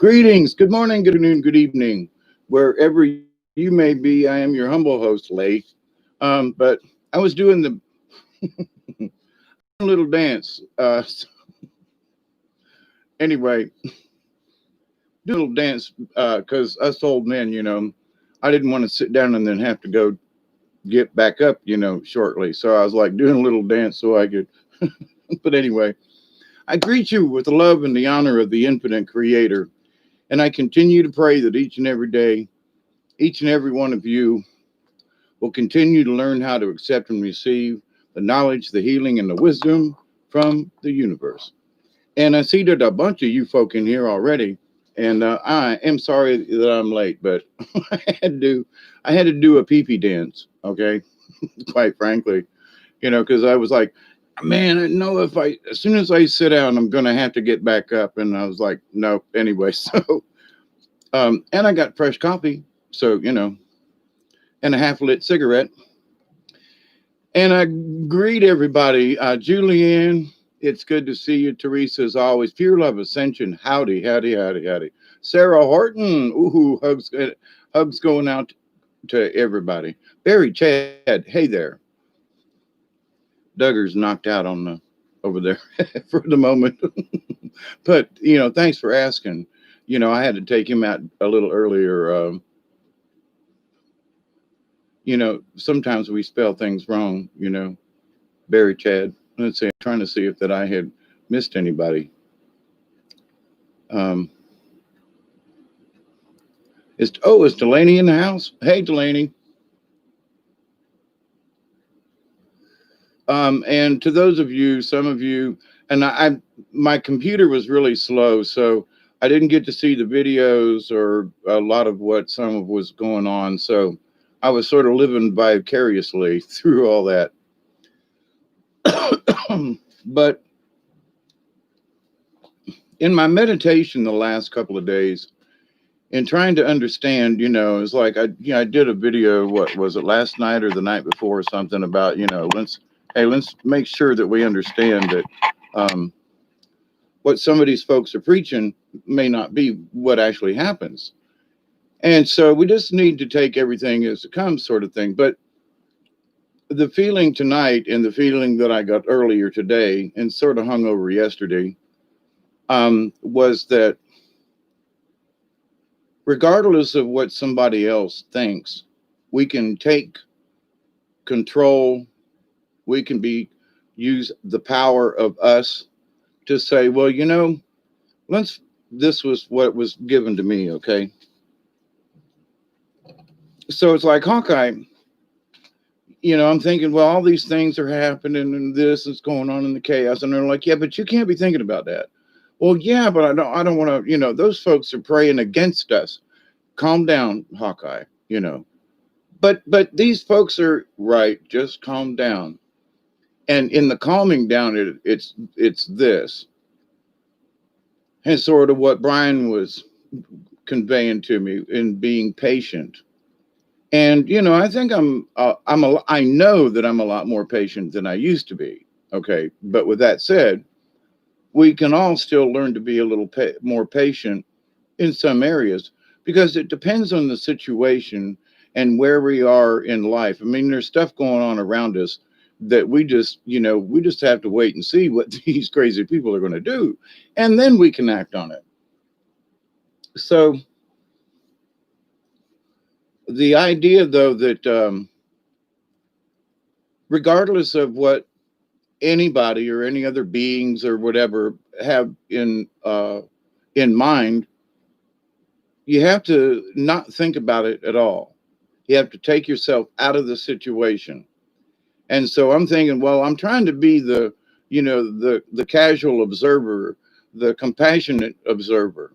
Greetings, good morning, good afternoon, good evening, wherever you may be. I am your humble host, Lay. But I was doing the little dance. Anyway, do a little dance because us old men, I didn't want to sit down and then have to go get back up, shortly. So I was like doing a little dance so I could. But anyway, I greet you with the love and the honor of the infinite creator. And I continue to pray that each and every day, each and every one of you will continue to learn how to accept and receive the knowledge, the healing, and the wisdom from the universe. And I see that a bunch of you folk in here already. And I am sorry that I'm late, but I had to do a pee pee dance. Okay, quite frankly, because I was like, man, I know if as soon as I sit down, I'm gonna have to get back up. And I was like, no, anyway. So, and I got fresh coffee, so and a half lit cigarette. And I greet everybody. Julianne, it's good to see you. Teresa, as always. Pure Love Ascension, howdy, howdy, howdy, howdy. Sarah Horton, ooh, hugs going out to everybody. Barry Chad, hey there. Duggar's knocked out on the over there for the moment. But, thanks for asking. I had to take him out a little earlier. Sometimes we spell things wrong, Barry Chad. Let's see, I'm trying to see if that I had missed anybody. Um, is Delaney in the house? Hey, Delaney. And to those of you, some of you, and my computer was really slow, so I didn't get to see the videos or a lot of what some of was going on. So I was sort of living vicariously through all that. But in my meditation the last couple of days, in trying to understand, it's like I did a video. What was it, last night or the night before, or something about let's make sure that we understand that what some of these folks are preaching may not be what actually happens, and so we just need to take everything as it comes, sort of thing. But the feeling tonight and the feeling that I got earlier today and sort of hung over yesterday was that regardless of what somebody else thinks, we can take control. We can use the power of us to say, well, this was what was given to me. Okay. So it's like Hawkeye, I'm thinking, well, all these things are happening and this is going on in the chaos. And they're like, yeah, but you can't be thinking about that. Well, yeah, but I don't want to, those folks are praying against us. Calm down, Hawkeye, but these folks are right. Just calm down. And in the calming down, it's this. And sort of what Brian was conveying to me in being patient. And, I think I know that I'm a lot more patient than I used to be. Okay. But with that said, we can all still learn to be a little more patient in some areas because it depends on the situation and where we are in life. I mean, there's stuff going on around us that we just have to wait and see what these crazy people are going to do. And then we can act on it. So the idea, though, that regardless of what anybody or any other beings or whatever have in mind, you have to not think about it at all. You have to take yourself out of the situation. And so I'm thinking, well, I'm trying to be the casual observer, the compassionate observer.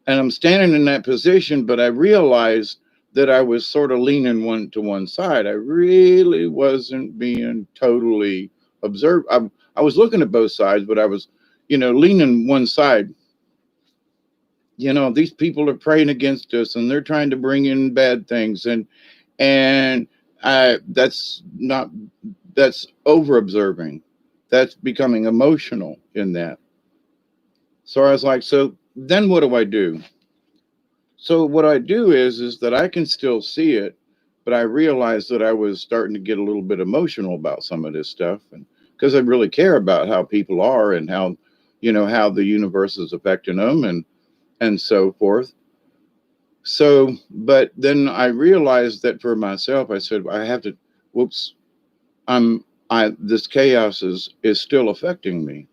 And I'm standing in that position, but I realized that I was sort of leaning one side. I really wasn't being totally observed. I was looking at both sides, but I was, leaning one side. These people are praying against us and they're trying to bring in bad things. And that's over observing. That's becoming emotional in that. So I was like, so then what do I do? So what I do is that I can still see it, but I realized that I was starting to get a little bit emotional about some of this stuff, and because I really care about how people are and how, how the universe is affecting them and so forth. So, but then I realized that for myself, I said I have to. Whoops, I this chaos is still affecting me.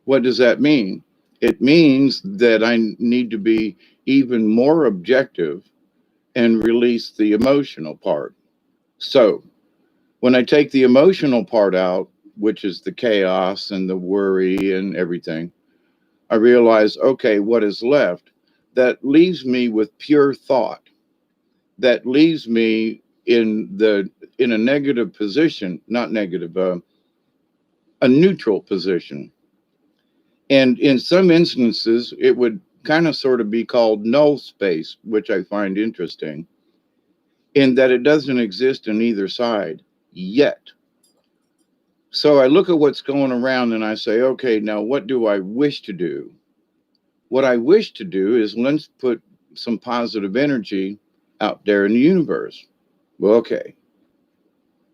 What does that mean? It means that I need to be even more objective and release the emotional part. So when I take the emotional part out, which is the chaos and the worry and everything, I realize, okay, what is left? That leaves me with pure thought. That leaves me in a negative position, not negative, a neutral position. And in some instances, it would kind of sort of be called null space, which I find interesting, in that it doesn't exist in either side yet. So I look at what's going around and I say, okay, now what do I wish to do? What I wish to do is let's put some positive energy out there in the universe. Well, okay.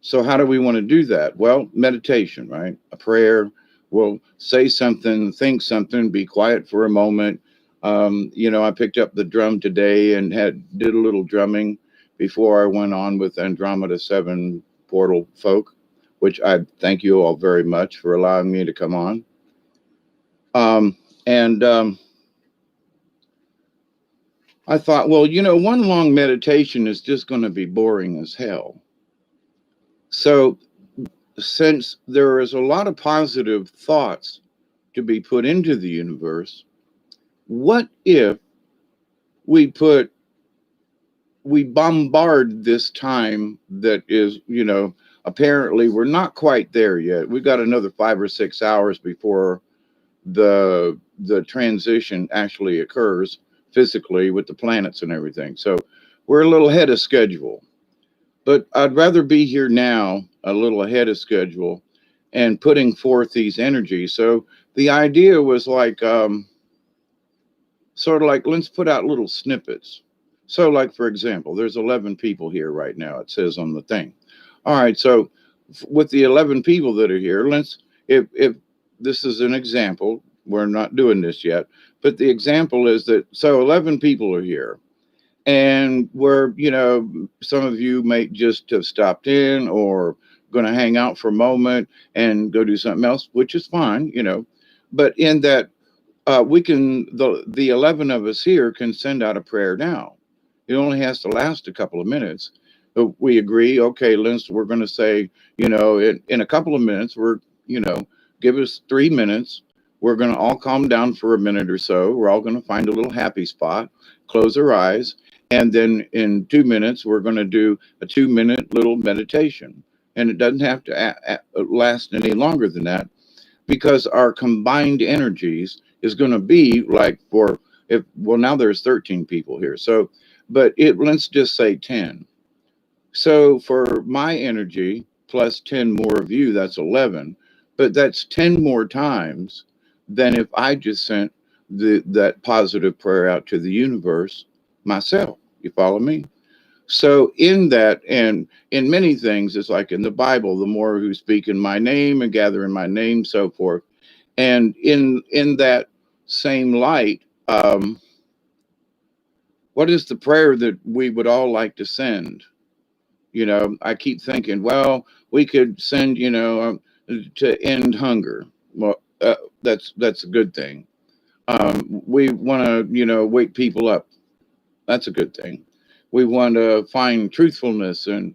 So how do we want to do that? Well, meditation, right? A prayer. We'll say something, think something, be quiet for a moment. I picked up the drum today and did a little drumming before I went on with Andromeda 7 Portal Folk, which I thank you all very much for allowing me to come on. And I thought, well, one long meditation is just going to be boring as hell. So since there is a lot of positive thoughts to be put into the universe, what if we bombard this time that is, apparently we're not quite there yet. We've got another 5 or 6 hours before the transition actually occurs physically with the planets and everything. So we're a little ahead of schedule. But I'd rather be here now, a little ahead of schedule, and putting forth these energies. So the idea was like, sort of like, let's put out little snippets. So, like, for example, there's 11 people here right now, it says on the thing. All right, so with the 11 people that are here, if this is an example, we're not doing this yet, but the example is that, so 11 people are here. And we're, some of you may just have stopped in or going to hang out for a moment and go do something else, which is fine, But in that, we can, the 11 of us here can send out a prayer now. It only has to last a couple of minutes. But we agree, okay, Linz, we're going to say, in a couple of minutes, give us 3 minutes. We're going to all calm down for a minute or so. We're all going to find a little happy spot, close our eyes. And then in 2 minutes, we're going to do a 2-minute little meditation. And it doesn't have to last any longer than that, because our combined energies is going to be like now there's 13 people here. So, but let's just say 10. So for my energy plus 10 more of you, that's 11. But that's 10 more times than if I just sent that positive prayer out to the universe myself. You follow me? So in that, and in many things, it's like in the Bible, the more who speak in my name and gather in my name, so forth. And in that same light, what is the prayer that we would all like to send? I keep thinking, well, we could send, to end hunger. Well, that's a good thing. We want to, wake people up. That's a good thing. We want to find truthfulness and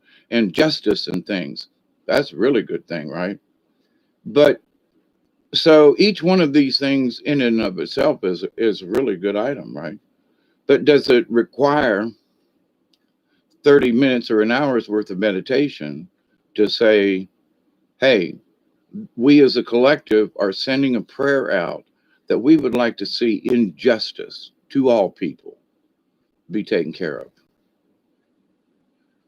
justice and things. That's a really good thing, right? But so each one of these things in and of itself is a really good item, right? But does it require 30 minutes or an hour's worth of meditation to say, hey, we as a collective are sending a prayer out that we would like to see injustice to all people be taken care of?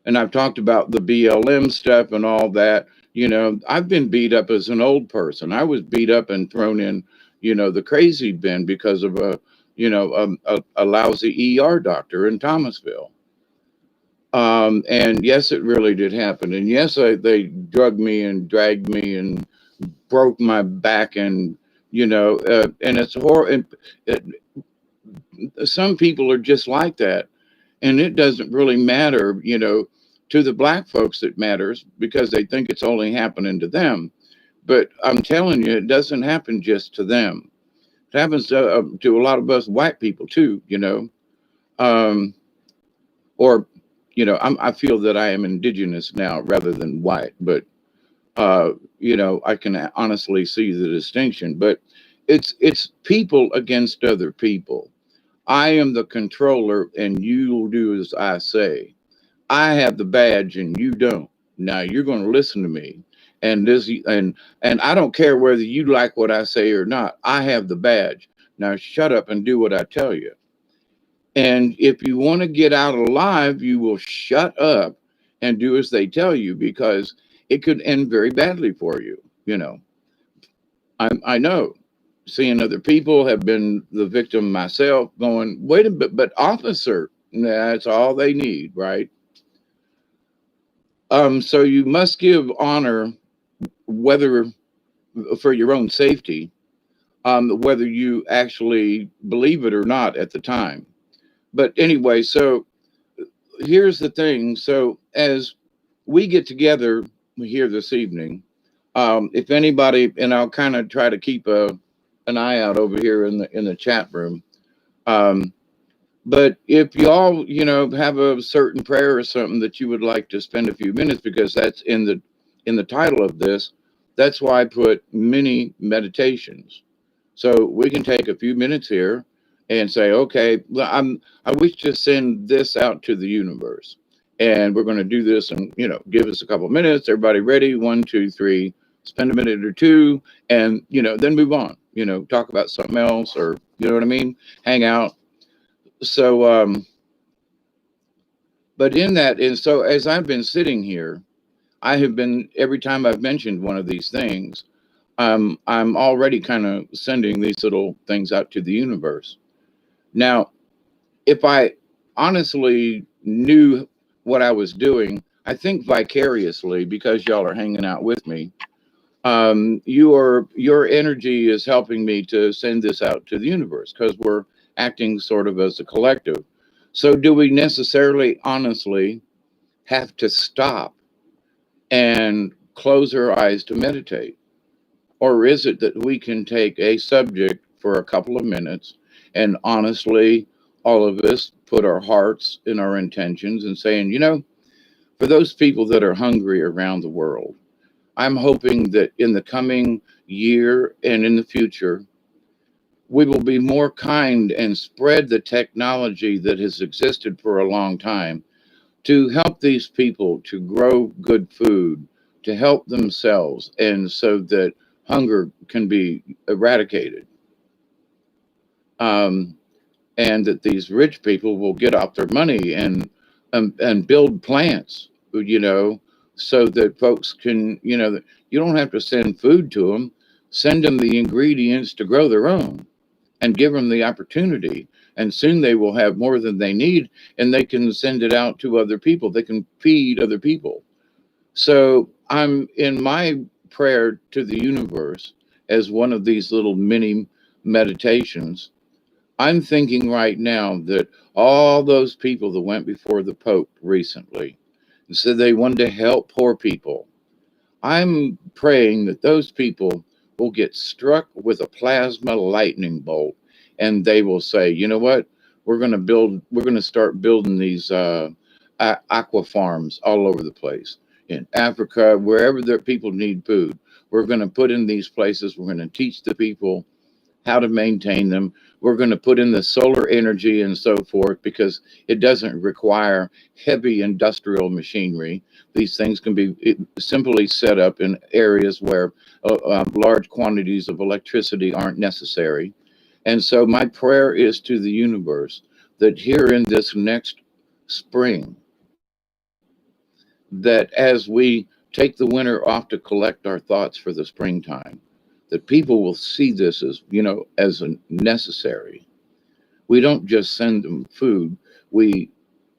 And I've talked about the BLM stuff and all that. I've been beat up as an old person. I was beat up and thrown in, the crazy bin because of a lousy ER doctor in Thomasville. And yes, it really did happen. And yes, they drugged me and dragged me and broke my back, and it's horrible. And some people are just like that, and it doesn't really matter, to the black folks. It matters because they think it's only happening to them. But I'm telling you, it doesn't happen just to them. It happens to a lot of us white people too, um, or I feel that I am indigenous now rather than white, but I can honestly see the distinction. But it's people against other people. I am the controller, and you'll do as I say. I have the badge, and you don't. Now you're going to listen to me, and I don't care whether you like what I say or not. I have the badge. Now shut up and do what I tell you. And if you want to get out alive, you will shut up and do as they tell you, because it could end very badly for you. I know, seeing other people, have been the victim myself, going, wait a bit, but officer, that's all they need, right? So you must give honor, whether for your own safety, whether you actually believe it or not at the time. But anyway, so here's the thing. So as we get together here this evening, if anybody, and I'll kind of try to keep an eye out over here in the chat room. Um, but if y'all, have a certain prayer or something that you would like to spend a few minutes, because that's in the title of this, that's why I put mini meditations. So we can take a few minutes here and say, okay, well, I wish to send this out to the universe. And we're going to do this, and, give us a couple of minutes. Everybody ready? 1, 2, 3, spend a minute or two, and, then move on, talk about something else, or, you know what I mean? Hang out. So, but in that, and so as I've been sitting here, I have been, every time I've mentioned one of these things, I'm already kind of sending these little things out to the universe. Now, if I honestly knew what I was doing, I think vicariously, because y'all are hanging out with me, your energy is helping me to send this out to the universe, because we're acting sort of as a collective. So do we necessarily, honestly, have to stop and close our eyes to meditate? Or is it that we can take a subject for a couple of minutes and honestly, all of us put our hearts and our intentions and saying, for those people that are hungry around the world, I'm hoping that in the coming year and in the future, we will be more kind and spread the technology that has existed for a long time to help these people to grow good food, to help themselves, and so that hunger can be eradicated. Um, and that these rich people will get off their money and build plants, so that folks can, you don't have to send food to them, send them the ingredients to grow their own, and give them the opportunity. And soon they will have more than they need, and they can send it out to other people. They can feed other people. So I'm in my prayer to the universe, as one of these little mini meditations. I'm thinking right now that all those people that went before the Pope recently and said they wanted to help poor people, I'm praying that those people will get struck with a plasma lightning bolt, and they will say, you know what? We're going to start building these aqua farms all over the place in Africa, wherever the people need food. We're going to put in these places. We're going to teach the people how to maintain them. We're going to put in the solar energy and so forth, because it doesn't require heavy industrial machinery. These things can be simply set up in areas where large quantities of electricity aren't necessary. And so my prayer is to the universe that here in this next spring, that as we take the winter off to collect our thoughts for the springtime, that people will see this as, as a necessary. We don't just send them food. We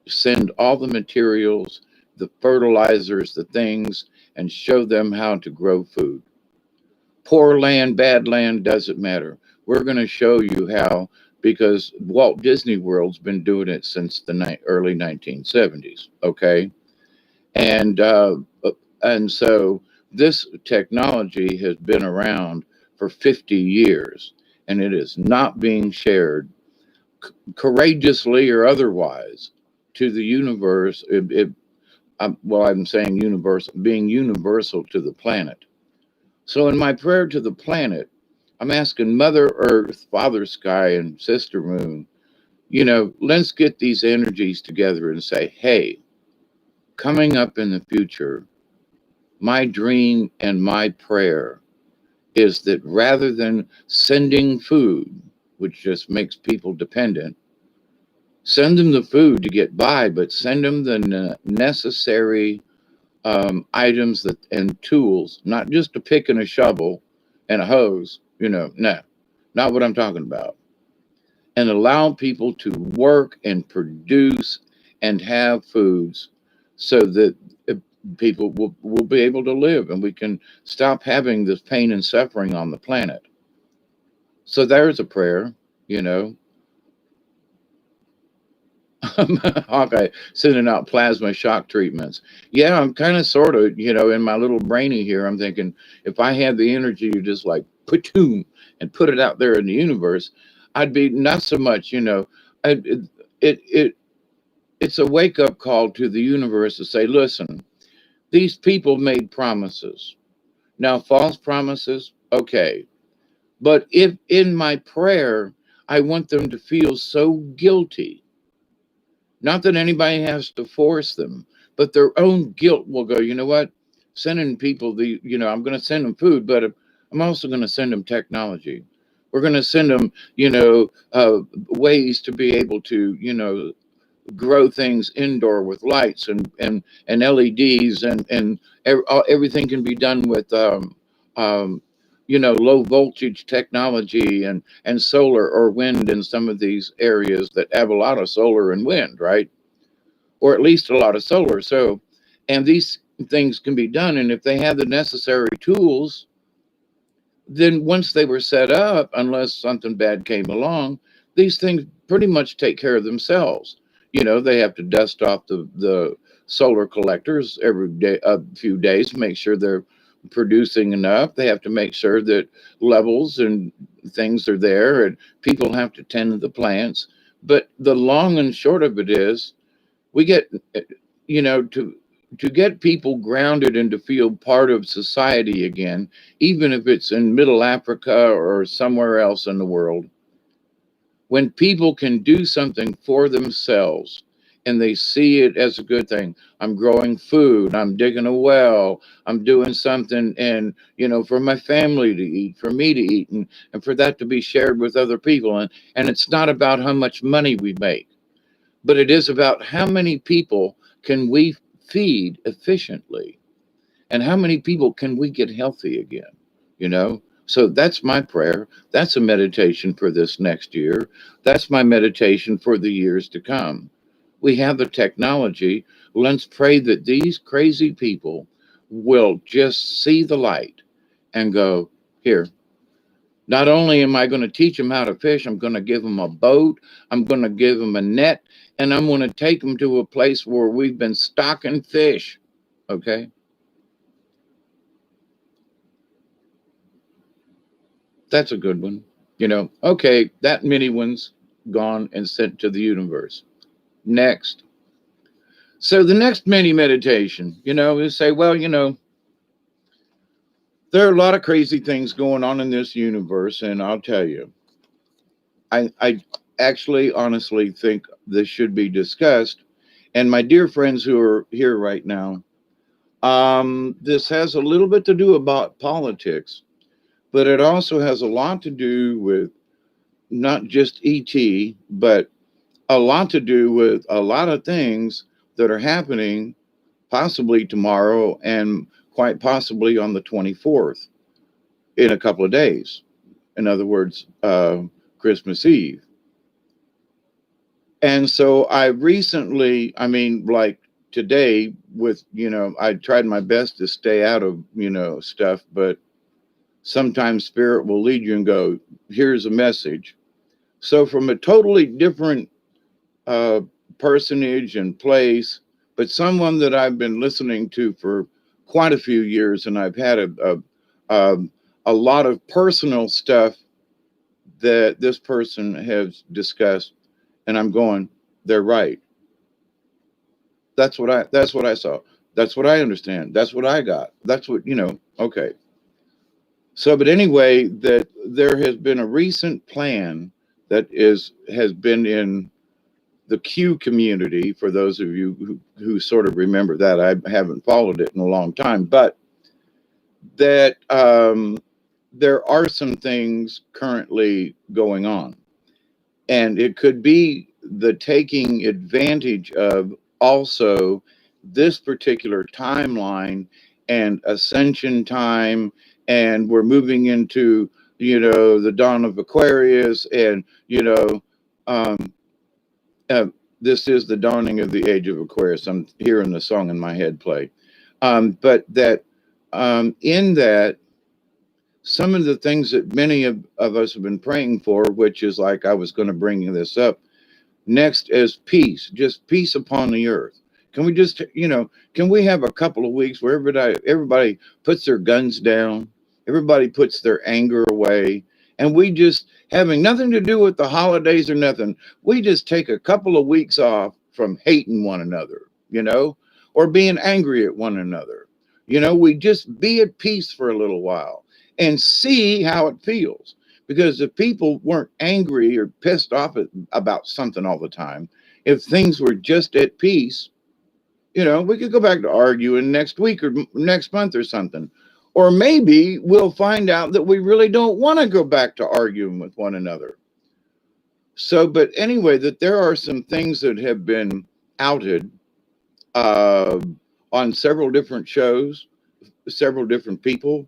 send all the materials, the fertilizers, the things, and show them how to grow food. Poor land, bad land, doesn't matter. We're going to show you how, because Walt Disney World's been doing it since the early 1970s. Okay, and so this technology has been around for 50 years, and it is not being shared courageously or otherwise to the universe. I'm saying universal, being universal to the planet. So in my prayer to the planet, I'm asking Mother Earth, Father Sky, and Sister Moon, let's get these energies together and say, hey, coming up in the future, my dream and my prayer is that rather than sending food, which just makes people dependent, send them the food to get by, but send them the necessary items and tools, not just a pick and a shovel and a hose. No, not what I'm talking about. And allow people to work and produce and have foods so that people will be able to live, and we can stop having this pain and suffering on the planet. So there's a prayer, you know. Hawkeye sending out plasma shock treatments. Yeah, I'm kind of sort of, in my little brainy here, I'm thinking if I had the energy to just like patoom and put it out there in the universe, I'd be not so much, it's a wake up call to the universe to say, listen, these people made promises. Now, false promises, okay. But if in my prayer, I want them to feel so guilty, not that anybody has to force them, but their own guilt will go, you know what? Sending people I'm going to send them food, but I'm also going to send them technology. We're going to send them, ways to be able to, grow things indoor with lights and LEDs and everything can be done with, low voltage technology and solar or wind in some of these areas that have a lot of solar and wind, right? Or at least a lot of solar. So, and these things can be done. And if they have the necessary tools, then once they were set up, unless something bad came along, these things pretty much take care of themselves. They have to dust off the solar collectors every day, a few days, make sure they're producing enough. They have to make sure that levels and things are there, and people have to tend to the plants. But the long and short of it is, we get, to get people grounded and to feel part of society again, even if it's in Middle Africa or somewhere else in the world. When people can do something for themselves and they see it as a good thing, I'm growing food, I'm digging a well, I'm doing something, and for my family to eat, for me to eat, and for that to be shared with other people. And it's not about how much money we make, but it is about how many people can we feed efficiently, and how many people can we get healthy again, So that's my prayer. That's a meditation for this next year. That's my meditation for the years to come. We have the technology. Let's pray that these crazy people will just see the light and go, here, not only am I going to teach them how to fish, I'm going to give them a boat, I'm going to give them a net, and I'm going to take them to a place where we've been stocking fish. Okay? That's a good one. Okay, that many one's gone and sent to the universe. Next. So the next mini meditation, is say, well, there are a lot of crazy things going on in this universe, and I'll tell you, I actually honestly think this should be discussed. And my dear friends who are here right now, this has a little bit to do about politics, but it also has a lot to do with not just ET, but a lot to do with a lot of things that are happening possibly tomorrow and quite possibly on the 24th. in a couple of days. In other words, Christmas Eve. And so I recently, I mean, like today, with, I tried my best to stay out of, stuff, but sometimes spirit will lead you and go, here's a message. So from a totally different uh, personage and place, but someone that I've been listening to for quite a few years, and I've had a lot of personal stuff that this person has discussed, and I'm going, they're right. That's what I saw. That's what I understand. That's what I got. That's what, okay. So, but anyway, that there has been a recent plan that has been in the Q community, for those of you who sort of remember that. I haven't followed it in a long time, but that there are some things currently going on. And it could be the taking advantage of also this particular timeline and ascension time. And we're moving into, the dawn of Aquarius. And, um, uh, this is the dawning of the age of Aquarius. I'm hearing the song in my head play. But that in that, some of the things that many of us have been praying for, which is like I was going to bring this up next, is peace, just peace upon the earth. Can we just, can we have a couple of weeks where everybody puts their guns down, everybody puts their anger away, and we just, having nothing to do with the holidays or nothing, we just take a couple of weeks off from hating one another, or being angry at one another. We just be at peace for a little while and see how it feels. Because if people weren't angry or pissed off about something all the time, if things were just at peace, we could go back to arguing next week or next month or something. Or maybe we'll find out that we really don't want to go back to arguing with one another. So, but anyway, that there are some things that have been outed uh, on several different shows, several different people,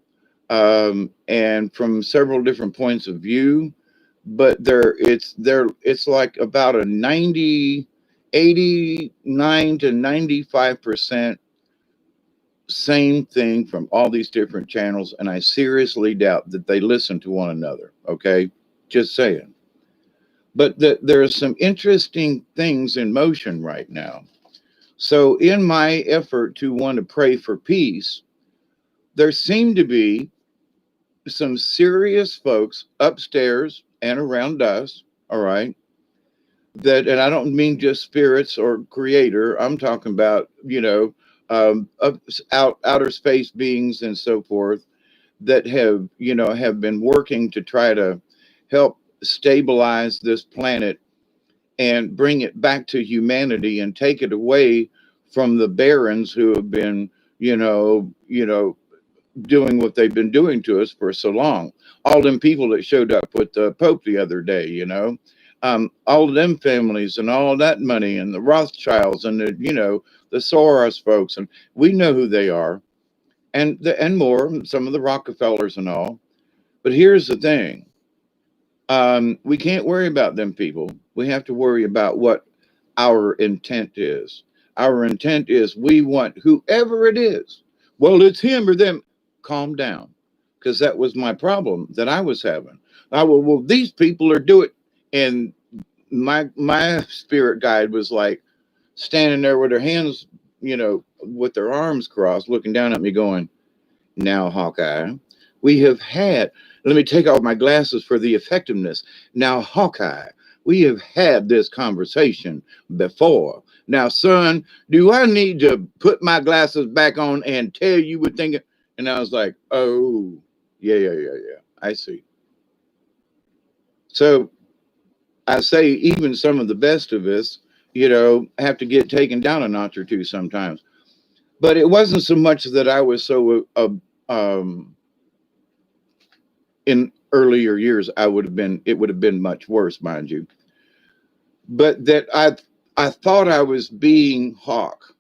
and from several different points of view. But it's like about a 89 to 95% same thing from all these different channels. And I seriously doubt that they listen to one another. Okay. Just saying. But there are some interesting things in motion right now. So in my effort to want to pray for peace, there seem to be some serious folks upstairs and around us, all right, and I don't mean just spirits or creator. I'm talking about, outer space beings and so forth, that have been working to try to help stabilize this planet and bring it back to humanity and take it away from the barons who have been, doing what they've been doing to us for so long. All them people that showed up with the Pope the other day, all of them families and all that money and the Rothschilds and the Soros folks, and we know who they are, and more, some of the Rockefellers and all. But here's the thing: we can't worry about them people. We have to worry about what our intent is. Our intent is we want whoever it is. Well, it's him or them. Calm down, because that was my problem that I was having. Well, these people are doing, and my spirit guide was like standing there with their hands, with their arms crossed, looking down at me, going, "Now, Hawkeye, we have had. Let me take off my glasses for the effectiveness. Now, Hawkeye, we have had this conversation before. Now, son, do I need to put my glasses back on and tell you what thinking?" And I was like, "Oh, yeah. I see." So I say, even some of the best of us, have to get taken down a notch or two sometimes. But it wasn't so much that I was so, in earlier years, it would have been much worse, mind you. But that I thought I was being hawk,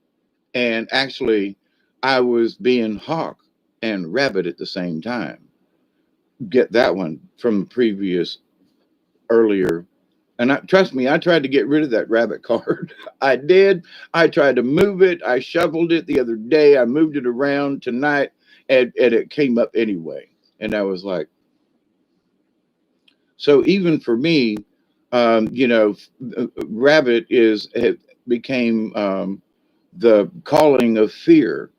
and actually I was being hawk and rabbit at the same time. get that one from previous earlier. And trust me, I tried to get rid of that rabbit card. I did. I tried to move it. I shoveled it the other day. I moved it around tonight, and it came up anyway. And I was like, so even for me, rabbit it became the calling of fear,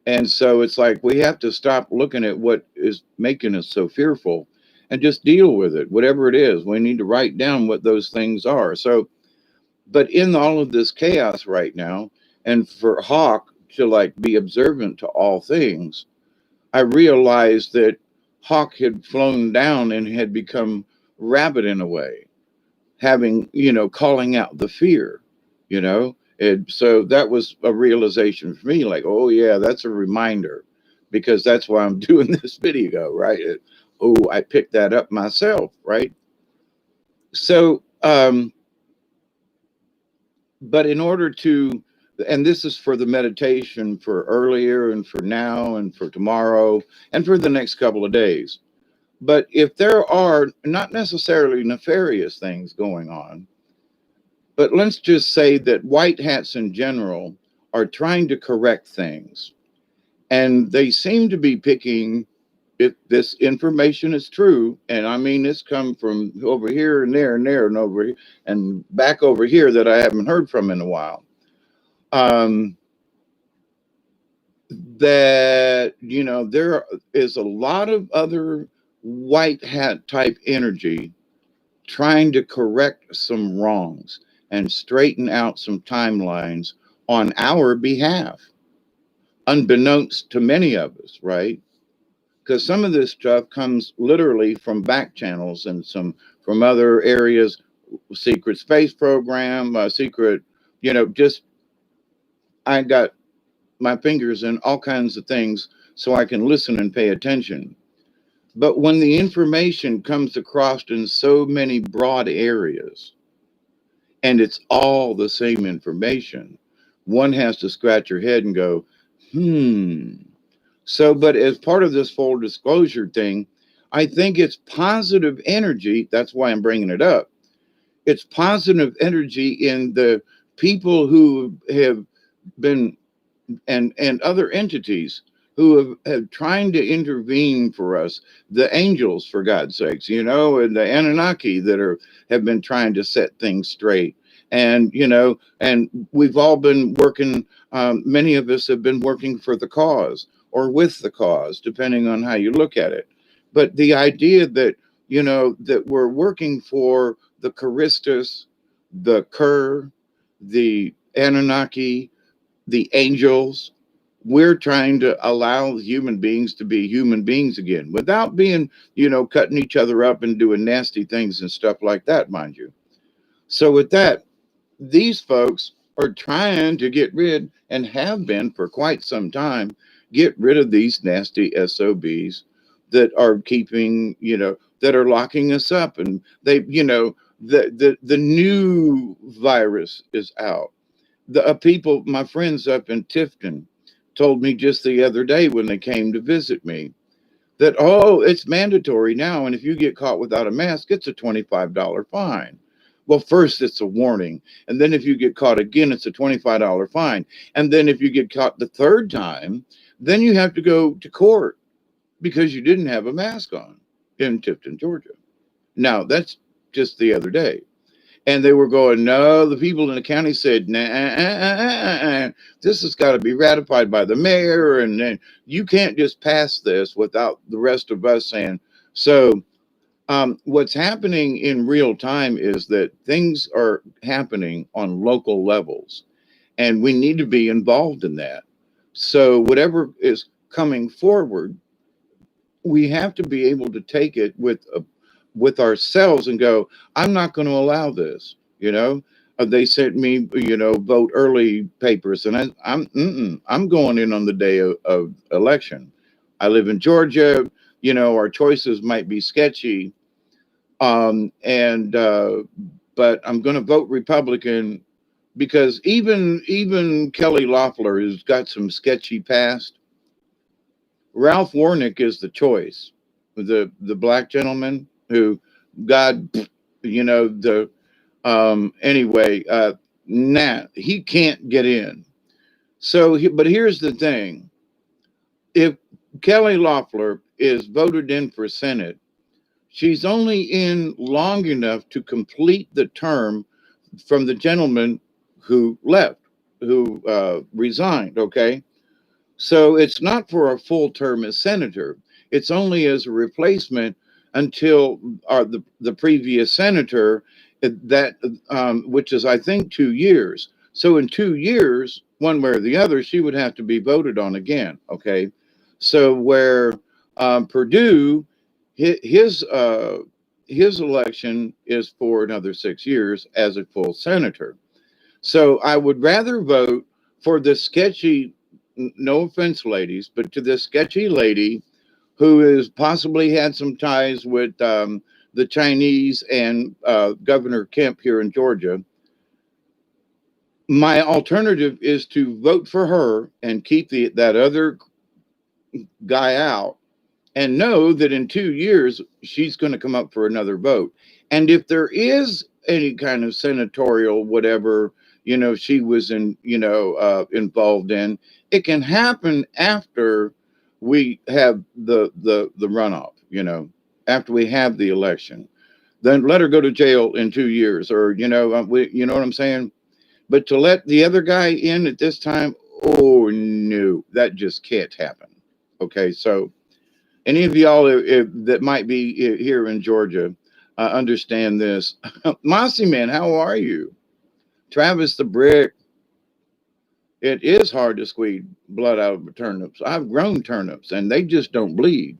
and so it's like we have to stop looking at what is making us so fearful and just deal with it, whatever it is. We need to write down what those things are. So, but in all of this chaos right now, and for Hawk to like be observant to all things, I realized that Hawk had flown down and had become rabbit in a way, having, calling out the fear, And so that was a realization for me, like, oh, yeah, that's a reminder because that's why I'm doing this video, right? Oh, I picked that up myself, right? So, but in order to, and this is for the meditation for earlier and for now and for tomorrow and for the next couple of days. But if there are not necessarily nefarious things going on, but let's just say that white hats in general are trying to correct things, and they seem to be picking, if this information is true, and I mean it's come from over here and there and there and over here and back over here that I haven't heard from in a while. That there is a lot of other white hat type energy trying to correct some wrongs and straighten out some timelines on our behalf, unbeknownst to many of us, right? Because some of this stuff comes literally from back channels and some from other areas, secret space program, secret, just I got my fingers in all kinds of things so I can listen and pay attention. But when the information comes across in so many broad areas, and it's all the same information, one has to scratch your head and go, hmm. So, but as part of this full disclosure thing, I think it's positive energy. That's why I'm bringing it up. It's positive energy in the people who have been, and other entities who have trying to intervene for us, the angels, for God's sakes, and the Anunnaki that have been trying to set things straight. And, and we've all been working, many of us have been working for the cause or with the cause, depending on how you look at it. But the idea that, that we're working for the Charistus, the Kerr, the Anunnaki, the angels, we're trying to allow human beings to be human beings again without being, cutting each other up and doing nasty things and stuff like that, mind you. So with that, these folks are trying to get rid, and have been for quite some time, get rid of these nasty SOBs that are keeping, that are locking us up. And they, the new virus is out. The people, my friends up in Tifton, told me just the other day when they came to visit me that, oh, it's mandatory now. And if you get caught without a mask, it's a $25 fine. Well, first it's a warning. And then if you get caught again, it's a $25 fine. And then if you get caught the third time, then you have to go to court because you didn't have a mask on in Tifton, Georgia. Now, that's just the other day. And they were going, no, the people in the county said, nah, this has got to be ratified by the mayor. And then you can't just pass this without the rest of us saying. So what's happening in real time is that things are happening on local levels, and we need to be involved in that. So whatever is coming forward, we have to be able to take it with ourselves and go, I'm not going to allow this. They sent me, vote early papers, and I'm going in on the day of election. I live in Georgia. Our choices might be sketchy, and but I'm going to vote Republican because even Kelly Loeffler, who's got some sketchy past, Ralph Warnick is the choice. the black gentleman who God, the anyway, nah, he can't get in. So, but here's the thing: if Kelly Loeffler is voted in for Senate, she's only in long enough to complete the term from the gentleman who left, who resigned. Okay, so it's not for a full term as senator. It's only as a replacement until the previous senator, that which is I think 2 years. So in 2 years, one way or the other, she would have to be voted on again. Okay, so where Purdue, his election is for another 6 years as a full senator. So I would rather vote for the sketchy, no offense, ladies, but to this sketchy lady who has possibly had some ties with the Chinese and Governor Kemp here in Georgia. My alternative is to vote for her and keep that other guy out, and know that in 2 years she's going to come up for another vote. And if there is any kind of senatorial whatever, she was involved in, it can happen after we have the runoff, after we have the election. Then let her go to jail in 2 years, or you know what I'm saying. But to let the other guy in at this time, oh no, that just can't happen. Okay, so any of y'all that might be here in Georgia, understand this. Mossy Man, how are you? Travis the Brick. It is hard to squeeze blood out of turnips. I've grown turnips and they just don't bleed,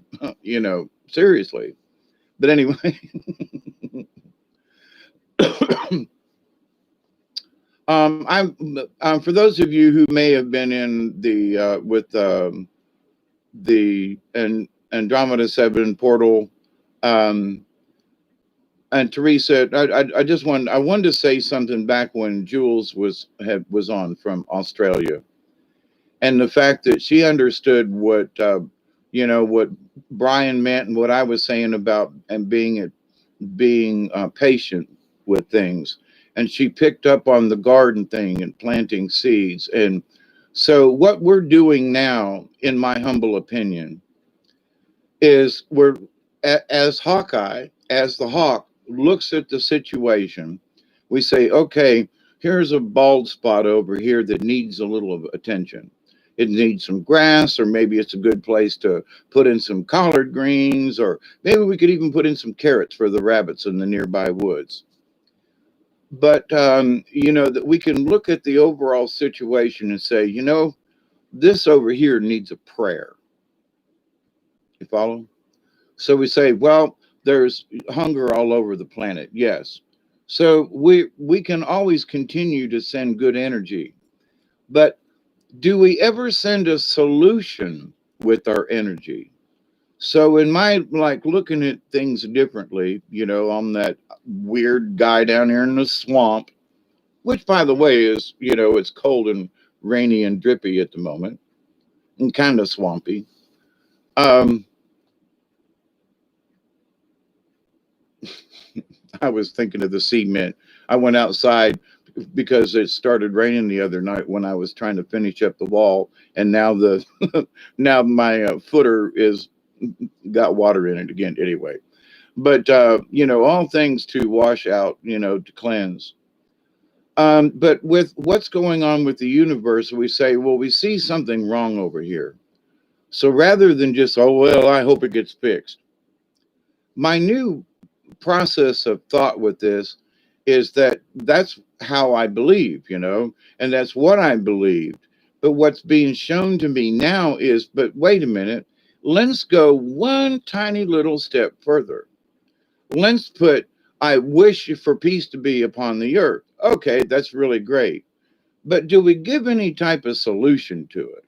seriously. But anyway, I'm for those of you who may have been in the with the Andromeda 7 portal. And Teresa, I wanted to say something back when Jules was on from Australia, and the fact that she understood what what Brian meant and what I was saying about and being patient with things, and she picked up on the garden thing and planting seeds. And so what we're doing now, in my humble opinion, is we're as Hawkeye, as the hawk looks at the situation, we say, okay, here's a bald spot over here that needs a little of attention. It needs some grass, or maybe it's a good place to put in some collard greens, or maybe we could even put in some carrots for the rabbits in the nearby woods. But, that we can look at the overall situation and say, this over here needs a prayer. You follow? So we say, well, there's hunger all over the planet. Yes. So we can always continue to send good energy. But do we ever send a solution with our energy? So in my looking at things differently, I'm that weird guy down here in the swamp, which by the way is, it's cold and rainy and drippy at the moment and kind of swampy. I was thinking of the cement. I went outside because it started raining the other night when I was trying to finish up the wall, and now now my footer is got water in it again. Anyway, but all things to wash out, to cleanse. But with what's going on with the universe, we say, well, we see something wrong over here. So rather than just, oh well, I hope it gets fixed. My new process of thought with this is that's how I believe, and that's what I believed. But what's being shown to me now is, but wait a minute, let's go one tiny little step further. Let's put, I wish for peace to be upon the earth. Okay, that's really great. But do we give any type of solution to it?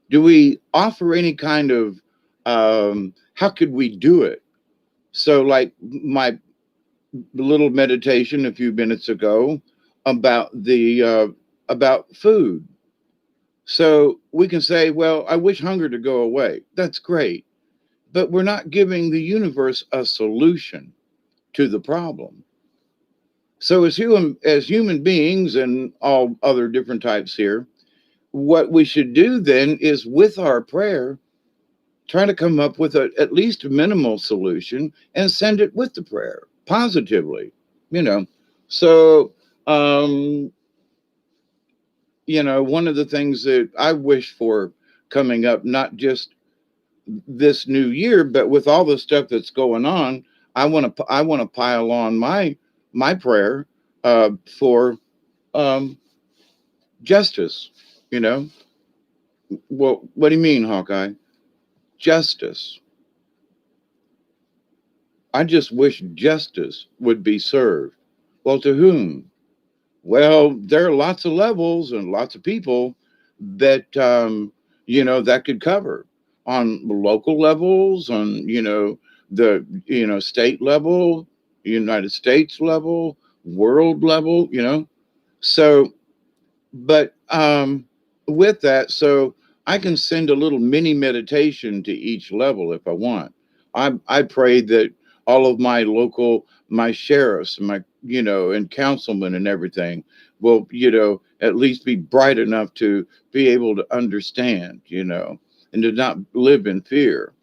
Do we offer any kind of, how could we do it? So like my little meditation a few minutes ago about about food. So we can say, well, I wish hunger to go away. That's great. but we're not giving the universe a solution to the problem. So as human beings and all other different types here, what we should do then is with our prayer try to come up with at least a minimal solution and send it with the prayer positively, you know. So um one of the things that I wish for coming up, not just this new year, but with all the stuff that's going on, I want to pile on my prayer for um, justice. You know, well, what do you mean, Hawkeye? Justice. I just wish justice would be served. Well, to whom? Well, there are lots of levels and lots of people that that could cover on local levels, on the state level, United States level, world level. So, but with that, so I can send a little mini meditation to each level if I want. I pray that all of my sheriffs and my and councilmen and everything will at least be bright enough to be able to understand, and to not live in fear.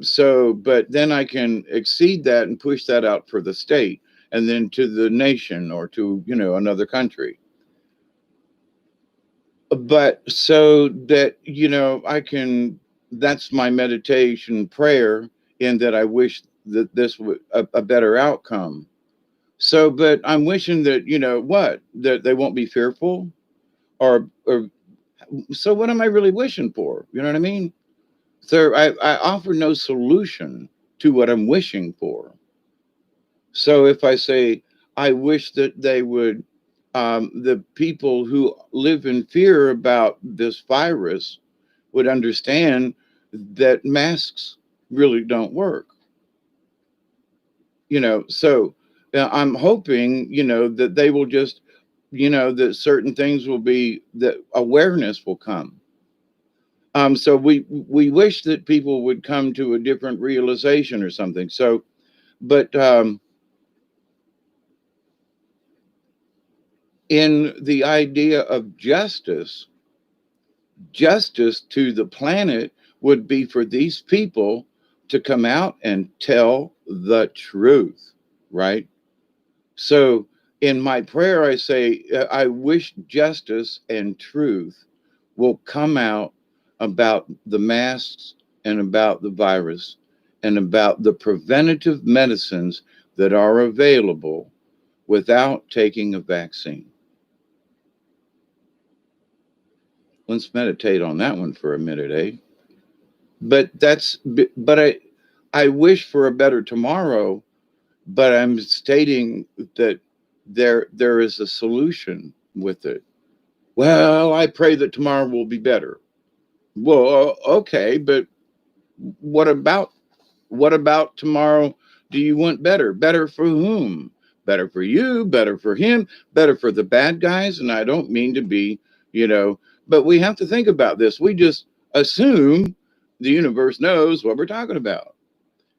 So, but then I can exceed that and push that out for the state and then to the nation or to another country. But so that I can, that's my meditation prayer, in that I wish that this would a better outcome. So but I'm wishing that what, that they won't be fearful, or so what am I really wishing for, you know what I mean? So I offer no solution to what I'm wishing for. So if I say, I wish that they would, the people who live in fear about this virus would understand that masks really don't work. So I'm hoping, that they will just, that certain things will be, that awareness will come. So we wish that people would come to a different realization or something. So, but in the idea of justice to the planet would be for these people to come out and tell the truth, right? So in my prayer, I say, I wish justice and truth will come out about the masks and about the virus and about the preventative medicines that are available without taking a vaccine. Let's meditate on that one for a minute, eh? But I wish for a better tomorrow, but I'm stating that there is a solution with it. Well, I pray that tomorrow will be better. Well, okay, but what about what about tomorrow? Do you want better? Better for whom? Better for you, better for him, better for the bad guys. And I don't mean to be, but we have to think about this. We just assume the universe knows what we're talking about.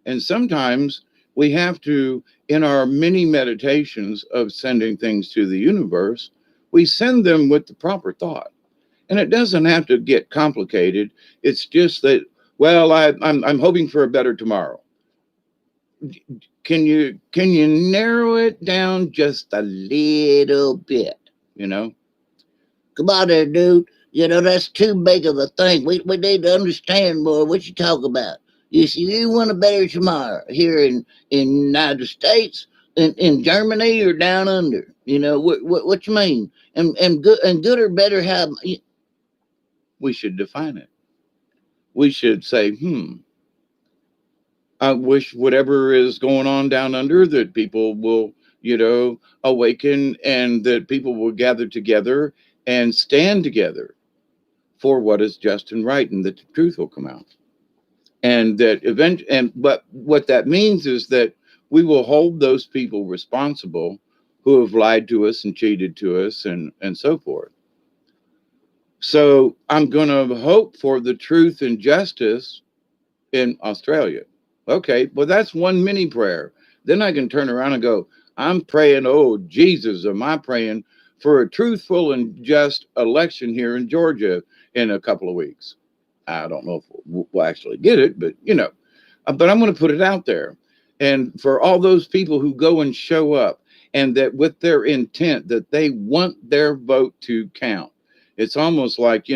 And sometimes we have to, in our mini meditations of sending things to the universe, we send them with the proper thought. And it doesn't have to get complicated. It's just that, well, I'm hoping for a better tomorrow. Can you narrow it down just a little bit? You know, Come on there, dude. That's too big of a thing. We need to understand more what you talk about. You see, you want a better tomorrow here in United States, in Germany, or down under. What you mean? And good or better, how? we should define it. We should say, I wish whatever is going on down under, that people will, awaken, and that people will gather together and stand together for what is just and right, and that the truth will come out. And that but what that means is that we will hold those people responsible who have lied to us and cheated to us, and so forth. So I'm going to hope for the truth and justice in Australia. Okay, well, that's one mini prayer. Then I can turn around and go, I'm praying, oh, Jesus, am I praying for a truthful and just election here in Georgia in a couple of weeks? I don't know if we'll actually get it, but but I'm going to put it out there. And for all those people who go and show up and that with their intent that they want their vote to count, it's almost like,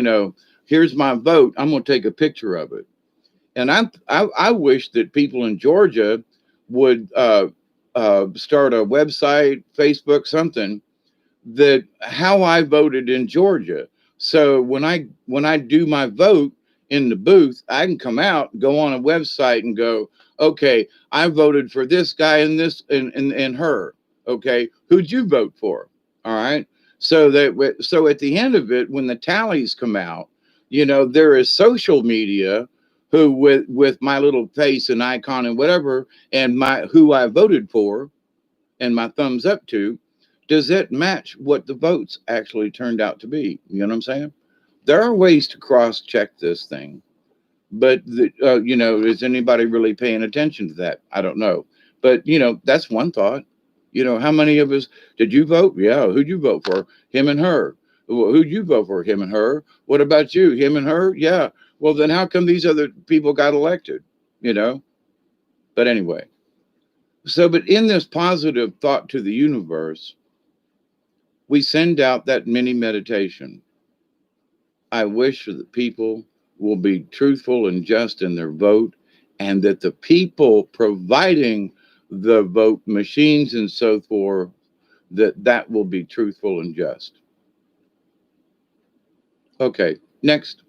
here's my vote. I'm going to take a picture of it. And I wish that people in Georgia would start a website, Facebook, something that how I voted in Georgia. So when I do my vote in the booth, I can come out, go on a website, and go, okay, I voted for this guy and this and her. Okay, who'd you vote for? All right. So at the end of it, when the tallies come out, there is social media who with my little face and icon and whatever and my who I voted for and my thumbs up to, does it match what the votes actually turned out to be? You know what I'm saying? There are ways to cross check this thing, but is anybody really paying attention to that? I don't know, but that's one thought. How many of us did you vote? Yeah, who'd you vote for? Him and her. Who'd you vote for? Him and her. What about you? Him and her? Yeah. Well, then how come these other people got elected? You know. But anyway, but in this positive thought to the universe, we send out that mini meditation. I wish that people will be truthful and just in their vote, and that the people providing the vote machines and so forth, that will be truthful and just. Okay, next.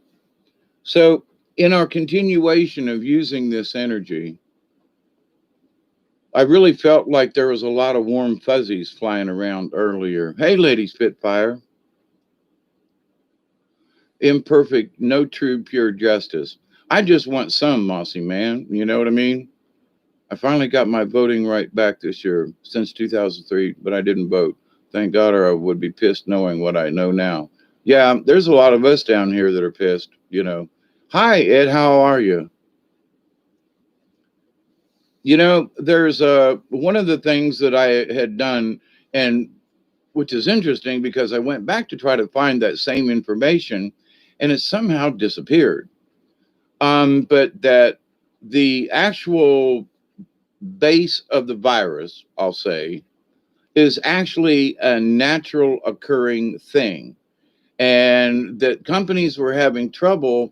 So, in our continuation of using this energy, I really felt like there was a lot of warm fuzzies flying around earlier. Hey, Lady Spitfire. Imperfect, no true, pure justice. I just want some, Mossy man. You know what I mean? I finally got my voting right back this year since 2003, but I didn't vote. Thank God, or I would be pissed knowing what I know now. Yeah, there's a lot of us down here that are pissed. Hi, Ed, how are you? There's one of the things that I had done, and which is interesting because I went back to try to find that same information and it somehow disappeared. But that the actual base of the virus, I'll say, is actually a natural occurring thing, and that companies were having trouble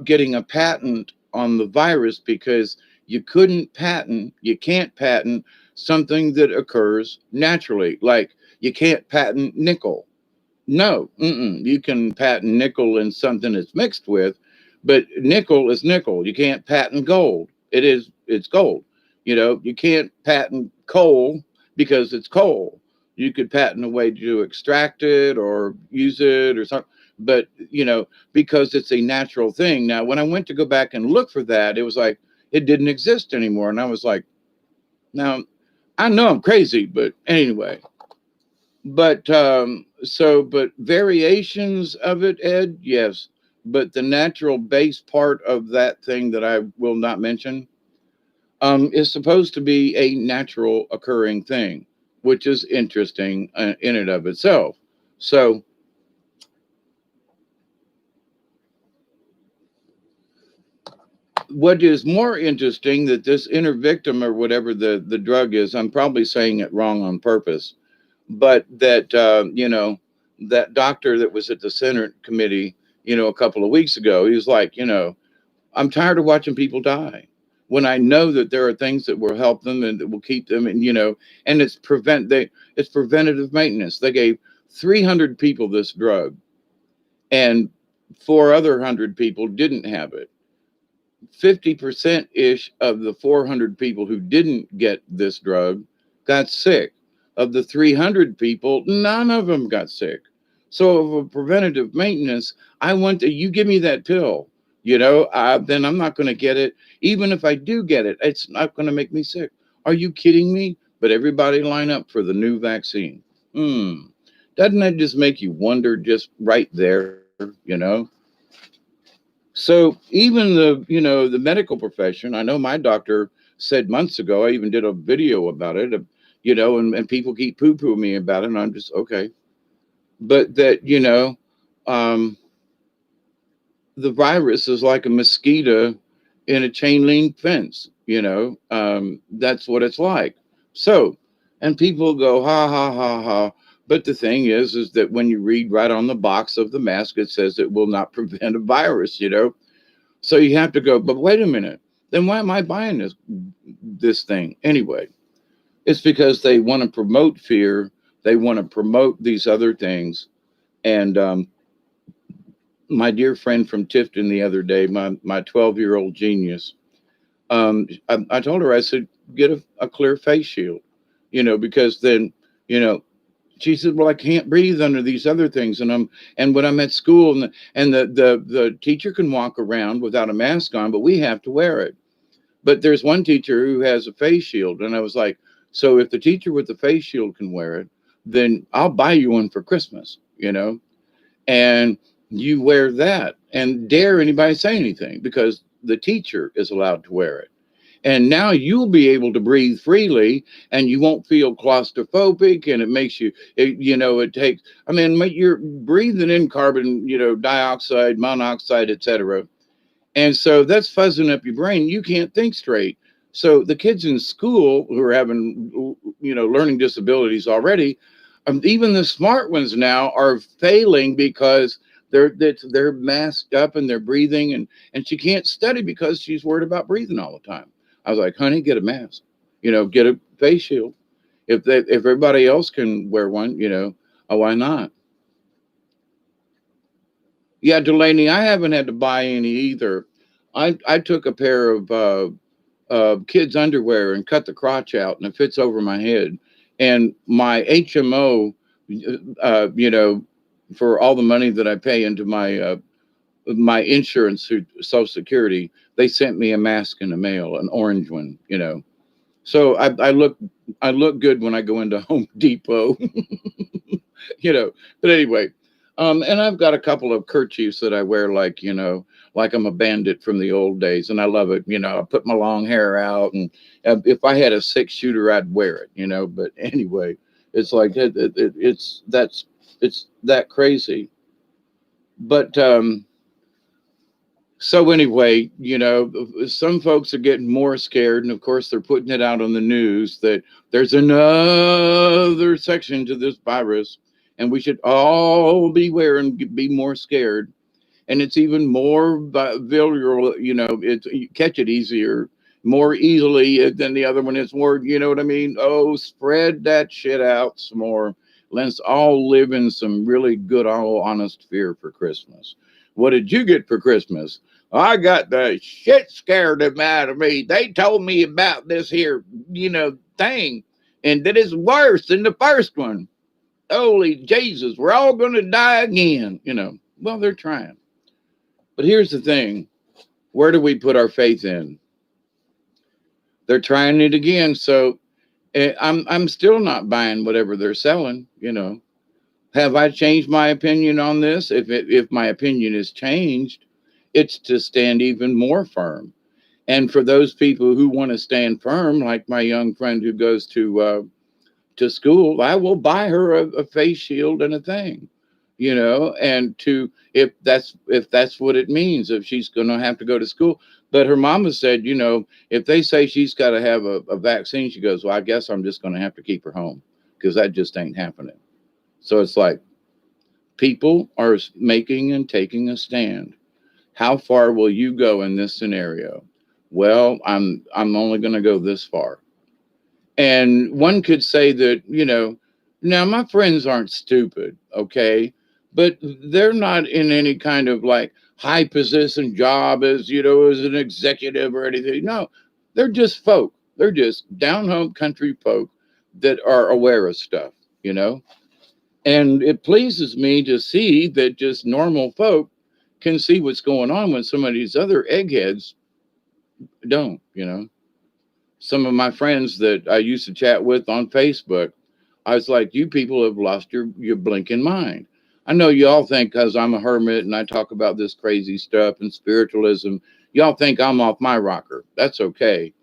getting a patent on the virus because you can't patent something that occurs naturally. Like you can't patent nickel. No, you can patent nickel in something it's mixed with, but nickel is nickel. You can't patent gold. It's gold. You can't patent coal because it's coal. You could patent a way to extract it or use it or something, but because it's a natural thing. Now, when I went to go back and look for that, it was like it didn't exist anymore, and I was like, now I know I'm crazy, but anyway. But variations of it, Ed, yes. But the natural base part of that thing that I will not mention is supposed to be a natural occurring thing, which is interesting in and of itself. So, what is more interesting that this intervictum or whatever the drug is, I'm probably saying it wrong on purpose, but that that doctor that was at the Senate committee, a couple of weeks ago, he was like, I'm tired of watching people die when I know that there are things that will help them and that will keep them, and it's preventative maintenance. They gave 300 people this drug, and 4 other 100 people didn't have it. 50% ish of the 400 people who didn't get this drug got sick. Of the 300 people, none of them got sick. So, of a preventative maintenance, I want you give me that pill, then I'm not going to get it. Even if I do get it, it's not going to make me sick. Are you kidding me? But everybody line up for the new vaccine. Doesn't that just make you wonder just right there, So even the medical profession, I know my doctor said months ago, I even did a video about it, and people keep poo-pooing me about it, and I'm just okay. But that, um, the virus is like a mosquito in a chain link fence, that's what it's like. So, and people go, ha, ha, ha, ha. But the thing is that when you read right on the box of the mask, it says it will not prevent a virus. So you have to go, but wait a minute. Then why am I buying this thing anyway? It's because they want to promote fear. They want to promote these other things. And my dear friend from Tifton the other day, my 12-year-old genius, I told her, I said, get a clear face shield, because then, you know, she said, well, I can't breathe under these other things. And when I'm at school and the teacher can walk around without a mask on, but we have to wear it. But there's one teacher who has a face shield. And I was like, so if the teacher with the face shield can wear it, then I'll buy you one for Christmas. And you wear that and dare anybody say anything because the teacher is allowed to wear it. And now you'll be able to breathe freely and you won't feel claustrophobic. And it makes it takes, I mean, you're breathing in carbon, dioxide, monoxide, etc. And so that's fuzzing up your brain. You can't think straight. So the kids in school who are having, learning disabilities already, even the smart ones now are failing because they're masked up and they're breathing, and she can't study because she's worried about breathing all the time. I was like, honey, get a mask, get a face shield. If everybody else can wear one, why not? Yeah, Delaney, I haven't had to buy any either. I took a pair of kids' underwear and cut the crotch out, and it fits over my head. And my HMO, you know, for all the money that I pay into my insurance through Social Security, they sent me a mask in the mail, an orange one. So I look good when I go into Home Depot, you know. But anyway, and I've got a couple of kerchiefs that I wear, like I'm a bandit from the old days, and I love it. I put my long hair out, and if I had a 6 shooter, I'd wear it. But anyway, it's like it's that crazy. But so anyway, some folks are getting more scared, and of course they're putting it out on the news that there's another section to this virus, and we should all beware and be more scared. And it's even more vulnerable. You catch it easier, more easily than the other one. It's more, you know what I mean? Oh, spread that shit out some more. Let's all live in some really good, all honest fear for Christmas. What did you get for Christmas? I got the shit scared out of me. They told me about this here, thing, and that is worse than the first one. Holy Jesus, we're all going to die again. Well, they're trying. But here's the thing, where do we put our faith in? They're trying it again. So I'm still not buying whatever they're selling. Have I changed my opinion on this? If my opinion has changed, it's to stand even more firm. And for those people who want to stand firm, like my young friend who goes to school, I will buy her a face shield and a thing, and to if that's what it means, if she's going to have to go to school. But her mama said, if they say she's got to have a vaccine, she goes, well, I guess I'm just going to have to keep her home because that just ain't happening. So it's like people are making and taking a stand. How far will you go in this scenario? Well, I'm only going to go this far. And one could say that, now my friends aren't stupid, okay? But they're not in any kind of like high position job as an executive or anything. No, they're just folk. They're just down home country folk that are aware of stuff. And it pleases me to see that just normal folk can see what's going on when some of these other eggheads don't. Some of my friends that I used to chat with on Facebook, I was like, you people have lost your blinking mind. I know y'all think because I'm a hermit and I talk about this crazy stuff and spiritualism, y'all think I'm off my rocker. That's okay.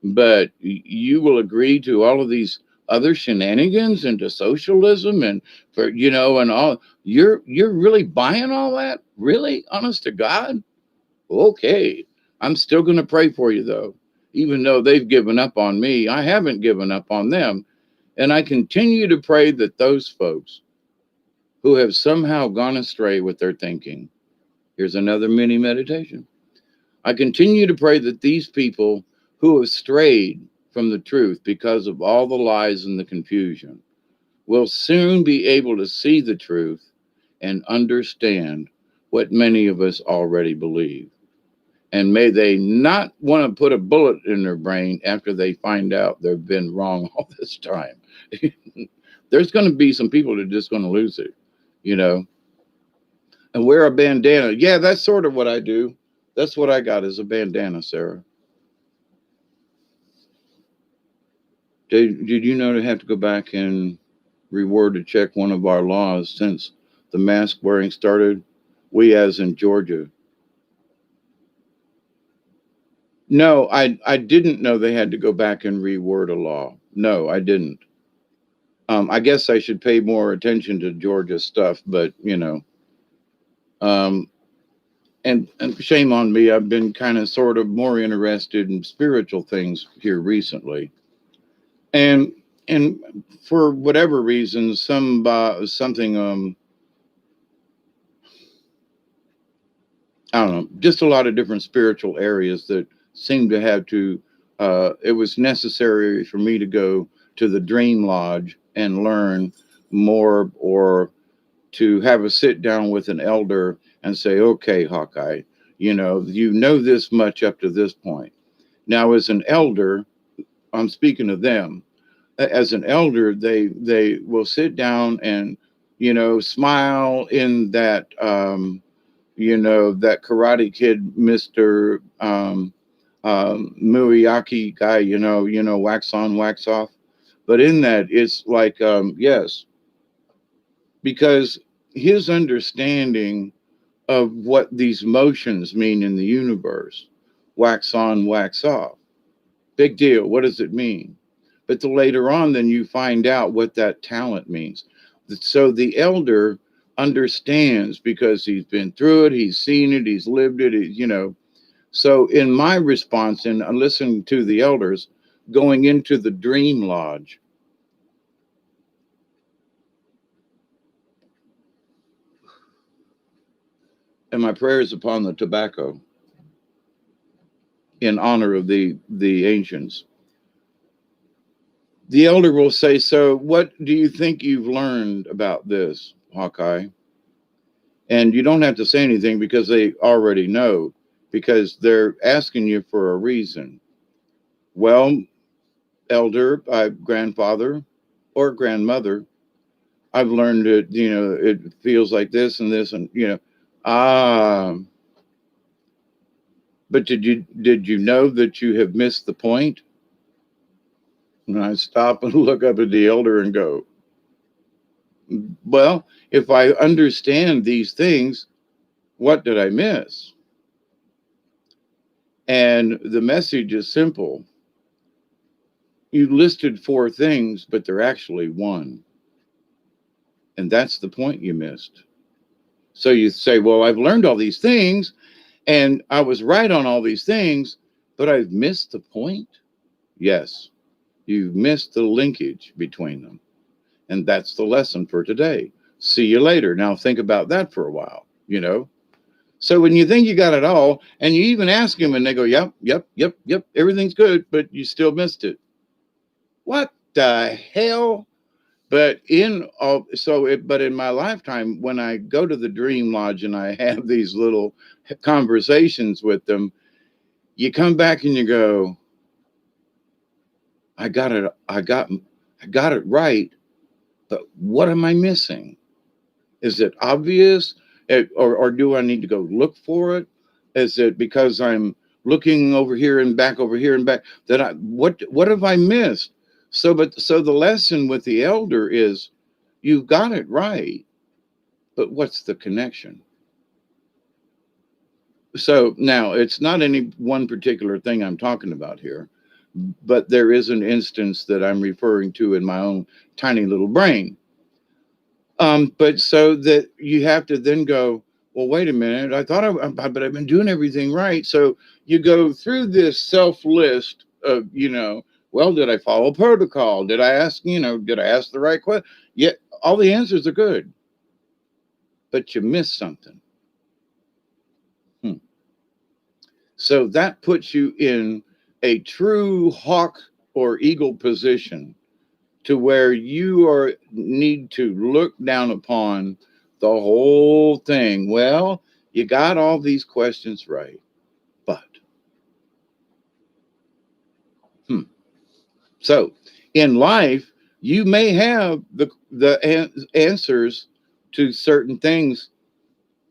But you will agree to all of these other shenanigans into socialism and for and all you're really buying all that? Really? Honest to God? Okay. I'm still gonna pray for you though. Even though they've given up on me, I haven't given up on them. And I continue to pray that those folks who have somehow gone astray with their thinking. Here's another mini meditation. I continue to pray that these people who have strayed from the truth because of all the lies and the confusion will soon be able to see the truth and understand what many of us already believe. And may they not want to put a bullet in their brain after they find out they've been wrong all this time. There's going to be some people that are just going to lose it, you know, and wear a bandana. Yeah, that's sort of what I do. That's what I got is a bandana, Sarah. Did you know to have to go back and reward to check one of our laws since the mask wearing started? We, as in Georgia. No, I didn't know they had to go back and reword a law. No, I didn't. I guess I should pay more attention to Georgia stuff, but um, and shame on me. I've been kind of sort of more interested in spiritual things here recently, and and for whatever reason, something I don't know, just a lot of different spiritual areas that seem to have to. It was necessary for me to go to the Dream Lodge and learn more, or to have a sit down with an elder and say, "Okay, Hawkeye, you know this much up to this point. Now, as an elder, I'm speaking of them. As an elder, they will sit down and smile in that." That Karate Kid, Mr. Murayaki guy, wax on, wax off. But in that, it's like, yes, because his understanding of what these motions mean in the universe, wax on, wax off, big deal. What does it mean? But the later on, then you find out what that talent means. So the elder understands because he's been through it, he's seen it, he's lived it, So in my response, and listening to the elders, going into the Dream Lodge, and my prayers upon the tobacco in honor of the ancients. The elder will say, "So what do you think you've learned about this, Hawkeye?" And you don't have to say anything because they already know, because they're asking you for a reason. Well, elder, grandfather, or grandmother, I've learned that, it feels like this and this, and, ah, but did you know that you have missed the point? And I stop and look up at the elder and go, well, if I understand these things, what did I miss? And the message is simple. You listed four things, but they're actually one. And that's the point you missed. So you say, well, I've learned all these things and I was right on all these things, but I've missed the point. Yes, you've missed the linkage between them. And that's the lesson for today. See you later. Now think about that for a while. So when you think you got it all, and you even ask them and they go, yep, yep, yep, yep, everything's good, but you still missed it. What the hell? But in my lifetime, when I go to the Dream Lodge and I have these little conversations with them, you come back and you go, I got it right, but what am I missing? Is it obvious? Or do I need to go look for it? Is it because I'm looking over here and back that what have I missed? So the lesson with the elder is you've got it right. But what's the connection? So now it's not any one particular thing I'm talking about here, but there is an instance that I'm referring to in my own tiny little brain. But so that you have to then go, well, wait a minute. But I've been doing everything right. So you go through this self list of, well, did I follow protocol? Did I ask, did I ask the right question? Yeah, all the answers are good, but you missed something. Hmm. So that puts you in a true hawk or eagle position to where you are need to look down upon the whole thing. Well, you got all these questions right, but hmm. So in life, you may have answers to certain things.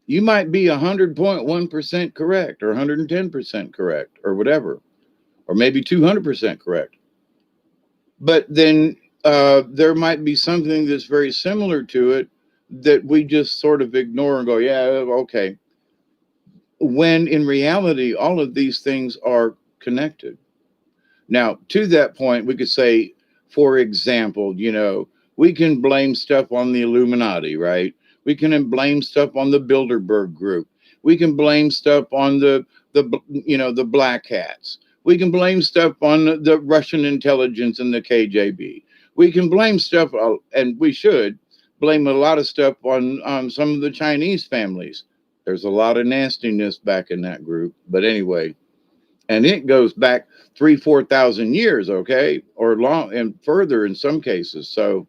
You might be 100.1% correct or 110% correct or whatever, or maybe 200% correct. But then there might be something that's very similar to it that we just sort of ignore and go, yeah, okay. When in reality, all of these things are connected. Now, to that point, we could say, for example, we can blame stuff on the Illuminati, right? We can blame stuff on the Bilderberg group. We can blame stuff on the black hats. We can blame stuff on the Russian intelligence and the KGB. We can blame stuff, and we should blame a lot of stuff on some of the Chinese families. There's a lot of nastiness back in that group. But anyway, and it goes back 3,000 to 4,000 years, okay, or long and further in some cases. So,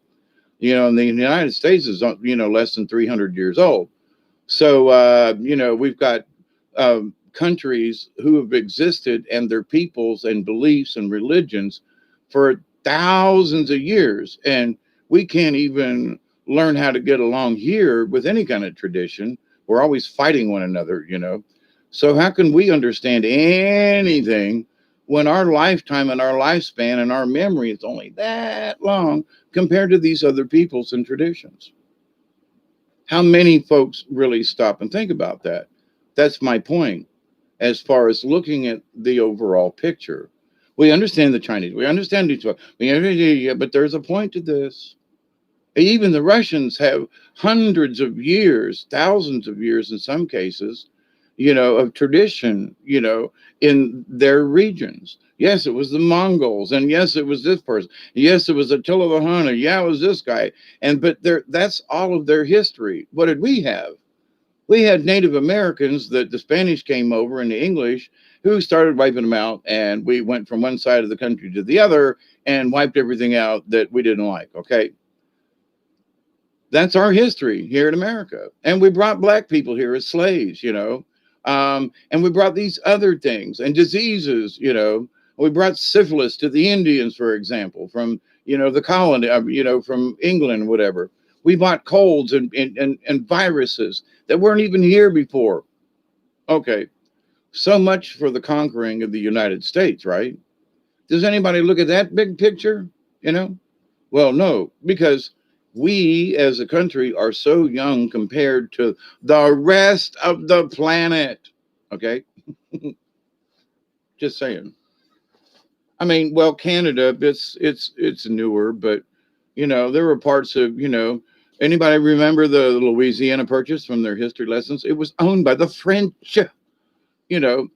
in the United States is less than 300 years old. So, we've got countries who have existed and their peoples and beliefs and religions for thousands of years, and we can't even learn how to get along here with any kind of tradition. We're always fighting one another. So how can we understand anything when our lifetime and our lifespan and our memory is only that long compared to these other peoples and traditions? How many folks really stop and think about that? That's my point as far as looking at the overall picture. We understand the Chinese, we understand each other, but there's a point to this. Even the Russians have hundreds of years, thousands of years in some cases, of tradition, in their regions. Yes, it was the Mongols, and yes, it was this person. Yes, it was Attila the Hun. Yeah, it was this guy. That's all of their history. What did we have? We had Native Americans that the Spanish came over and the English who started wiping them out, and we went from one side of the country to the other and wiped everything out that we didn't like. Okay, that's our history here in America. And we brought black people here as slaves. And we brought these other things and diseases. We brought syphilis to the Indians, for example, from, the colony, from England, whatever. We brought colds and viruses that weren't even here before. Okay. So much for the conquering of the United States, right? Does anybody look at that big picture? You know? Well, no, because we as a country are so young compared to the rest of the planet. Okay, just saying. I mean, well, Canada, it's newer, but there were parts of Anybody remember the Louisiana Purchase from their history lessons? It was owned by the French. You know,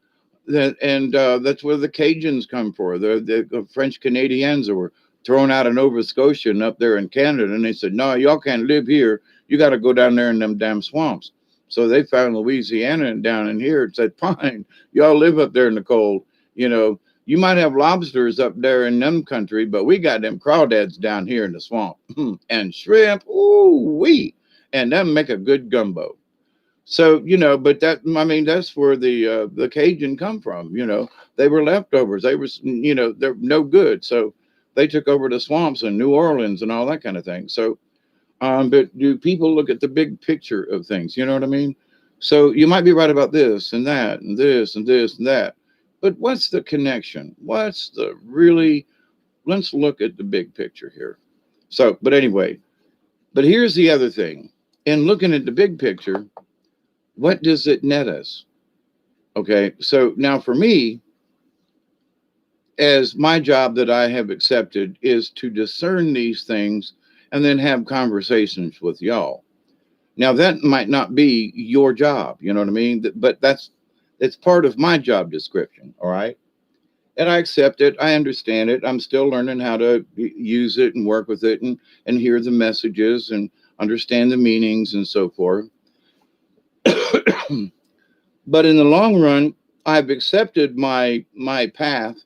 that's where the Cajuns come from. The French Canadians were thrown out of Nova Scotia and up there in Canada, and they said, "No, y'all can't live here. You got to go down there in them damn swamps." So they found Louisiana and down in here and said, "Fine, y'all live up there in the cold. You might have lobsters up there in them country, but we got them crawdads down here in the swamp and shrimp. Ooh wee, and them make a good gumbo." So, but that's where the Cajun come from. They were leftovers. They were, they're no good. So they took over the swamps in New Orleans and all that kind of thing. So, but do people look at the big picture of things? You know what I mean? So you might be right about this and that and this and this and that. But what's the connection? What's the really, let's look at the big picture here. So, but anyway, but here's the other thing. And looking at the big picture, what does it net us? Okay. So now for me, as my job that I have accepted is to discern these things and then have conversations with y'all. Now that might not be your job, you know what I mean? But it's part of my job description, all right? And I accept it. I understand it. I'm still learning how to use it and work with it and hear the messages and understand the meanings and so forth. But in the long run, I've accepted my path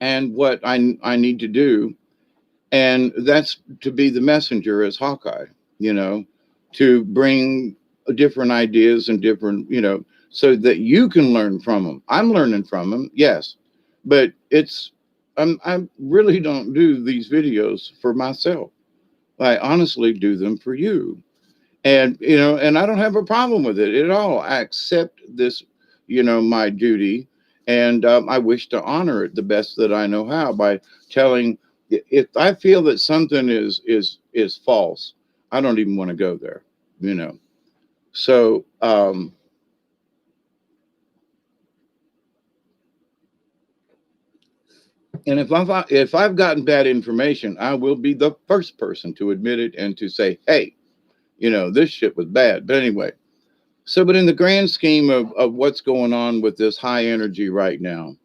and what I need to do, and that's to be the messenger as Hawkeye, you know, to bring different ideas and different, so that you can learn from them. I'm learning from them, yes, but I really don't do these videos for myself. I honestly do them for you, and and I don't have a problem with it at all. I accept this, my duty, and I wish to honor it the best that I know how by telling. If I feel that something is false, I don't even want to go there, you know. So and if I've gotten bad information, I will be the first person to admit it and to say, hey, this shit was bad. But anyway. So, but in the grand scheme of what's going on with this high energy right now,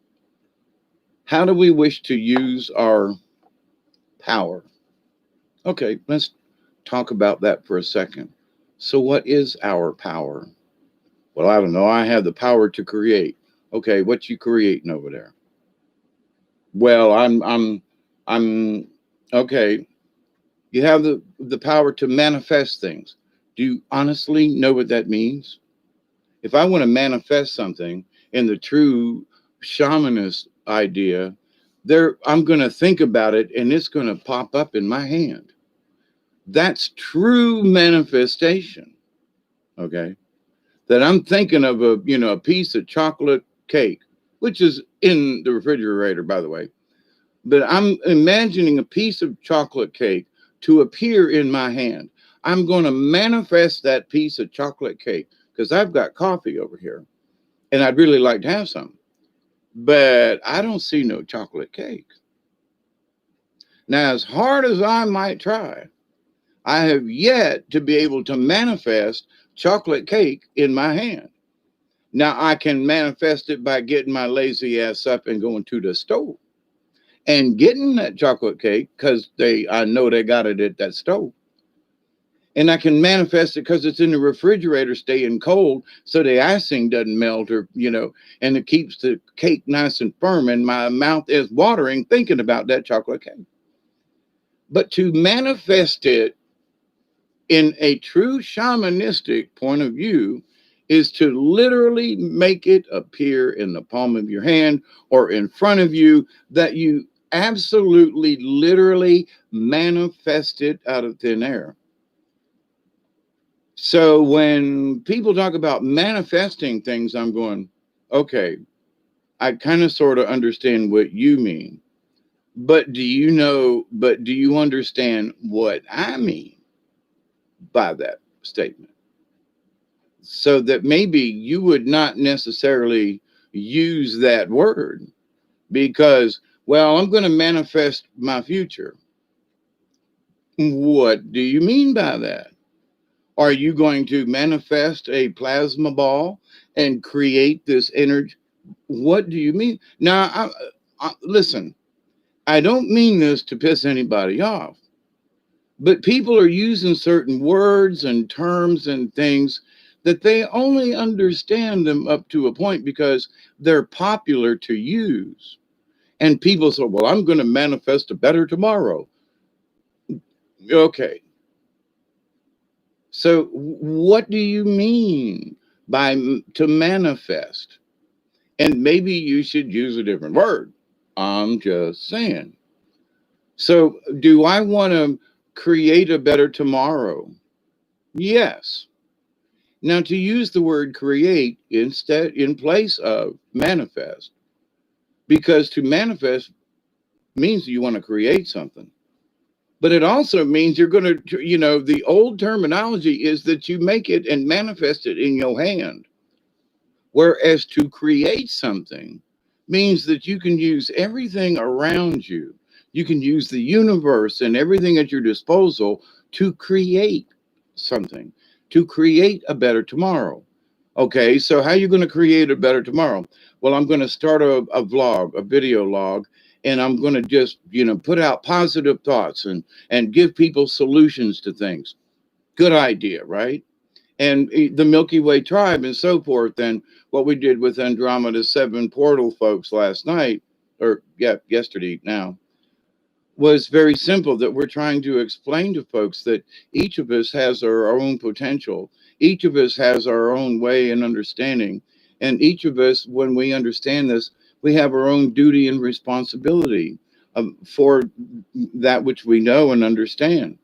how do we wish to use our power? Okay, let's talk about that for a second. So, what is our power? Well, I don't know. I have the power to create. Okay, what you creating over there? Well, I'm okay. You have the power to manifest things. Do you honestly know what that means? If I want to manifest something in the true shamanist idea, there I'm going to think about it and it's going to pop up in my hand. That's true manifestation. Okay. That I'm thinking of a piece of chocolate cake, which is in the refrigerator, by the way. But I'm imagining a piece of chocolate cake to appear in my hand. I'm going to manifest that piece of chocolate cake because I've got coffee over here and I'd really like to have some. But I don't see no chocolate cake. Now, as hard as I might try, I have yet to be able to manifest chocolate cake in my hand. Now, I can manifest it by getting my lazy ass up and going to the store and getting that chocolate cake because I know they got it at that store. And I can manifest it because it's in the refrigerator staying cold so the icing doesn't melt and it keeps the cake nice and firm and my mouth is watering thinking about that chocolate cake. But to manifest it in a true shamanistic point of view is to literally make it appear in the palm of your hand or in front of you, that you absolutely literally manifest it out of thin air. So when people talk about manifesting things, I'm going, okay, I kind of sort of understand what you mean. But do you understand what I mean by that statement? So that maybe you would not necessarily use that word because, well, I'm going to manifest my future. What do you mean by that? Are you going to manifest a plasma ball and create this energy? What do you mean? Now, listen, I don't mean this to piss anybody off, but people are using certain words and terms and things that they only understand them up to a point because they're popular to use. And people say, well, I'm going to manifest a better tomorrow. Okay. So, what do you mean by to manifest? And maybe you should use a different word. I'm just saying. So, do I want to create a better tomorrow? Yes. Now, to use the word create instead in place of manifest, because to manifest means you want to create something. But it also means you're going to, the old terminology is that you make it and manifest it in your hand. Whereas to create something means that you can use everything around you. You can use the universe and everything at your disposal to create something, to create a better tomorrow. Okay, so how are you going to create a better tomorrow? Well, I'm going to start a vlog, a video log, and I'm going to just, put out positive thoughts and give people solutions to things. Good idea, right? And the Milky Way tribe and so forth. And what we did with Andromeda 7 portal folks last night, or yeah, yesterday now, was very simple, that we're trying to explain to folks that each of us has our own potential. Each of us has our own way and understanding. And each of us, when we understand this, we have our own duty and responsibility for that which we know and understand,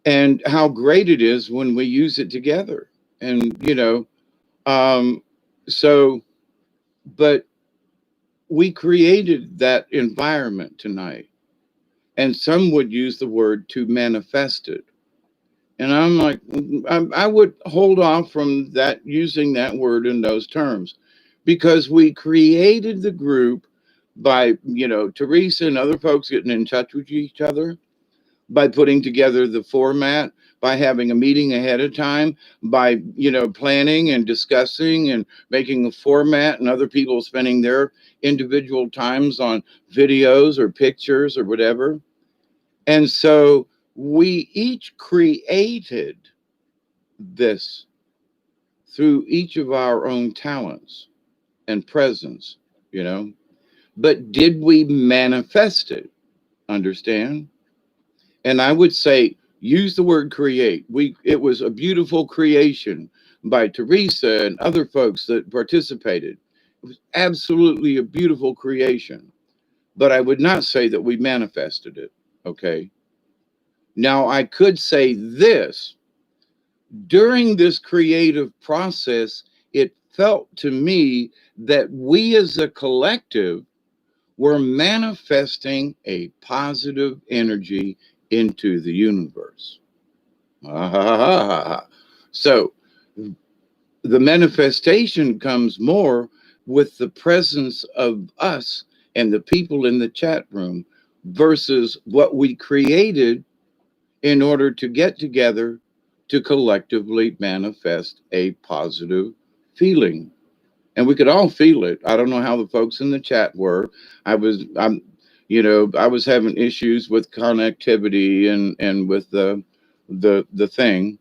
and how great it is when we use it together. And um so but we created that environment tonight, and some would use the word to manifest it. And I'm like, I would hold off from that, using that word in those terms, because we created the group by, Teresa and other folks getting in touch with each other, by putting together the format, by having a meeting ahead of time, by, planning and discussing and making a format, and other people spending their individual times on videos or pictures or whatever. And so we each created this through each of our own talents and presence, you know. But did we manifest it? Understand? And I would say use the word create. It was a beautiful creation by Teresa and other folks that participated. It was absolutely a beautiful creation. But I would not say that we manifested it. Okay. Now I could say this: during this creative process, it felt to me that we as a collective were manifesting a positive energy into the universe. So the manifestation comes more with the presence of us and the people in the chat room versus what we created in order to get together to collectively manifest a positive feeling. And we could all feel it. I don't know how the folks in the chat were. I'm I was having issues with connectivity and with the thing.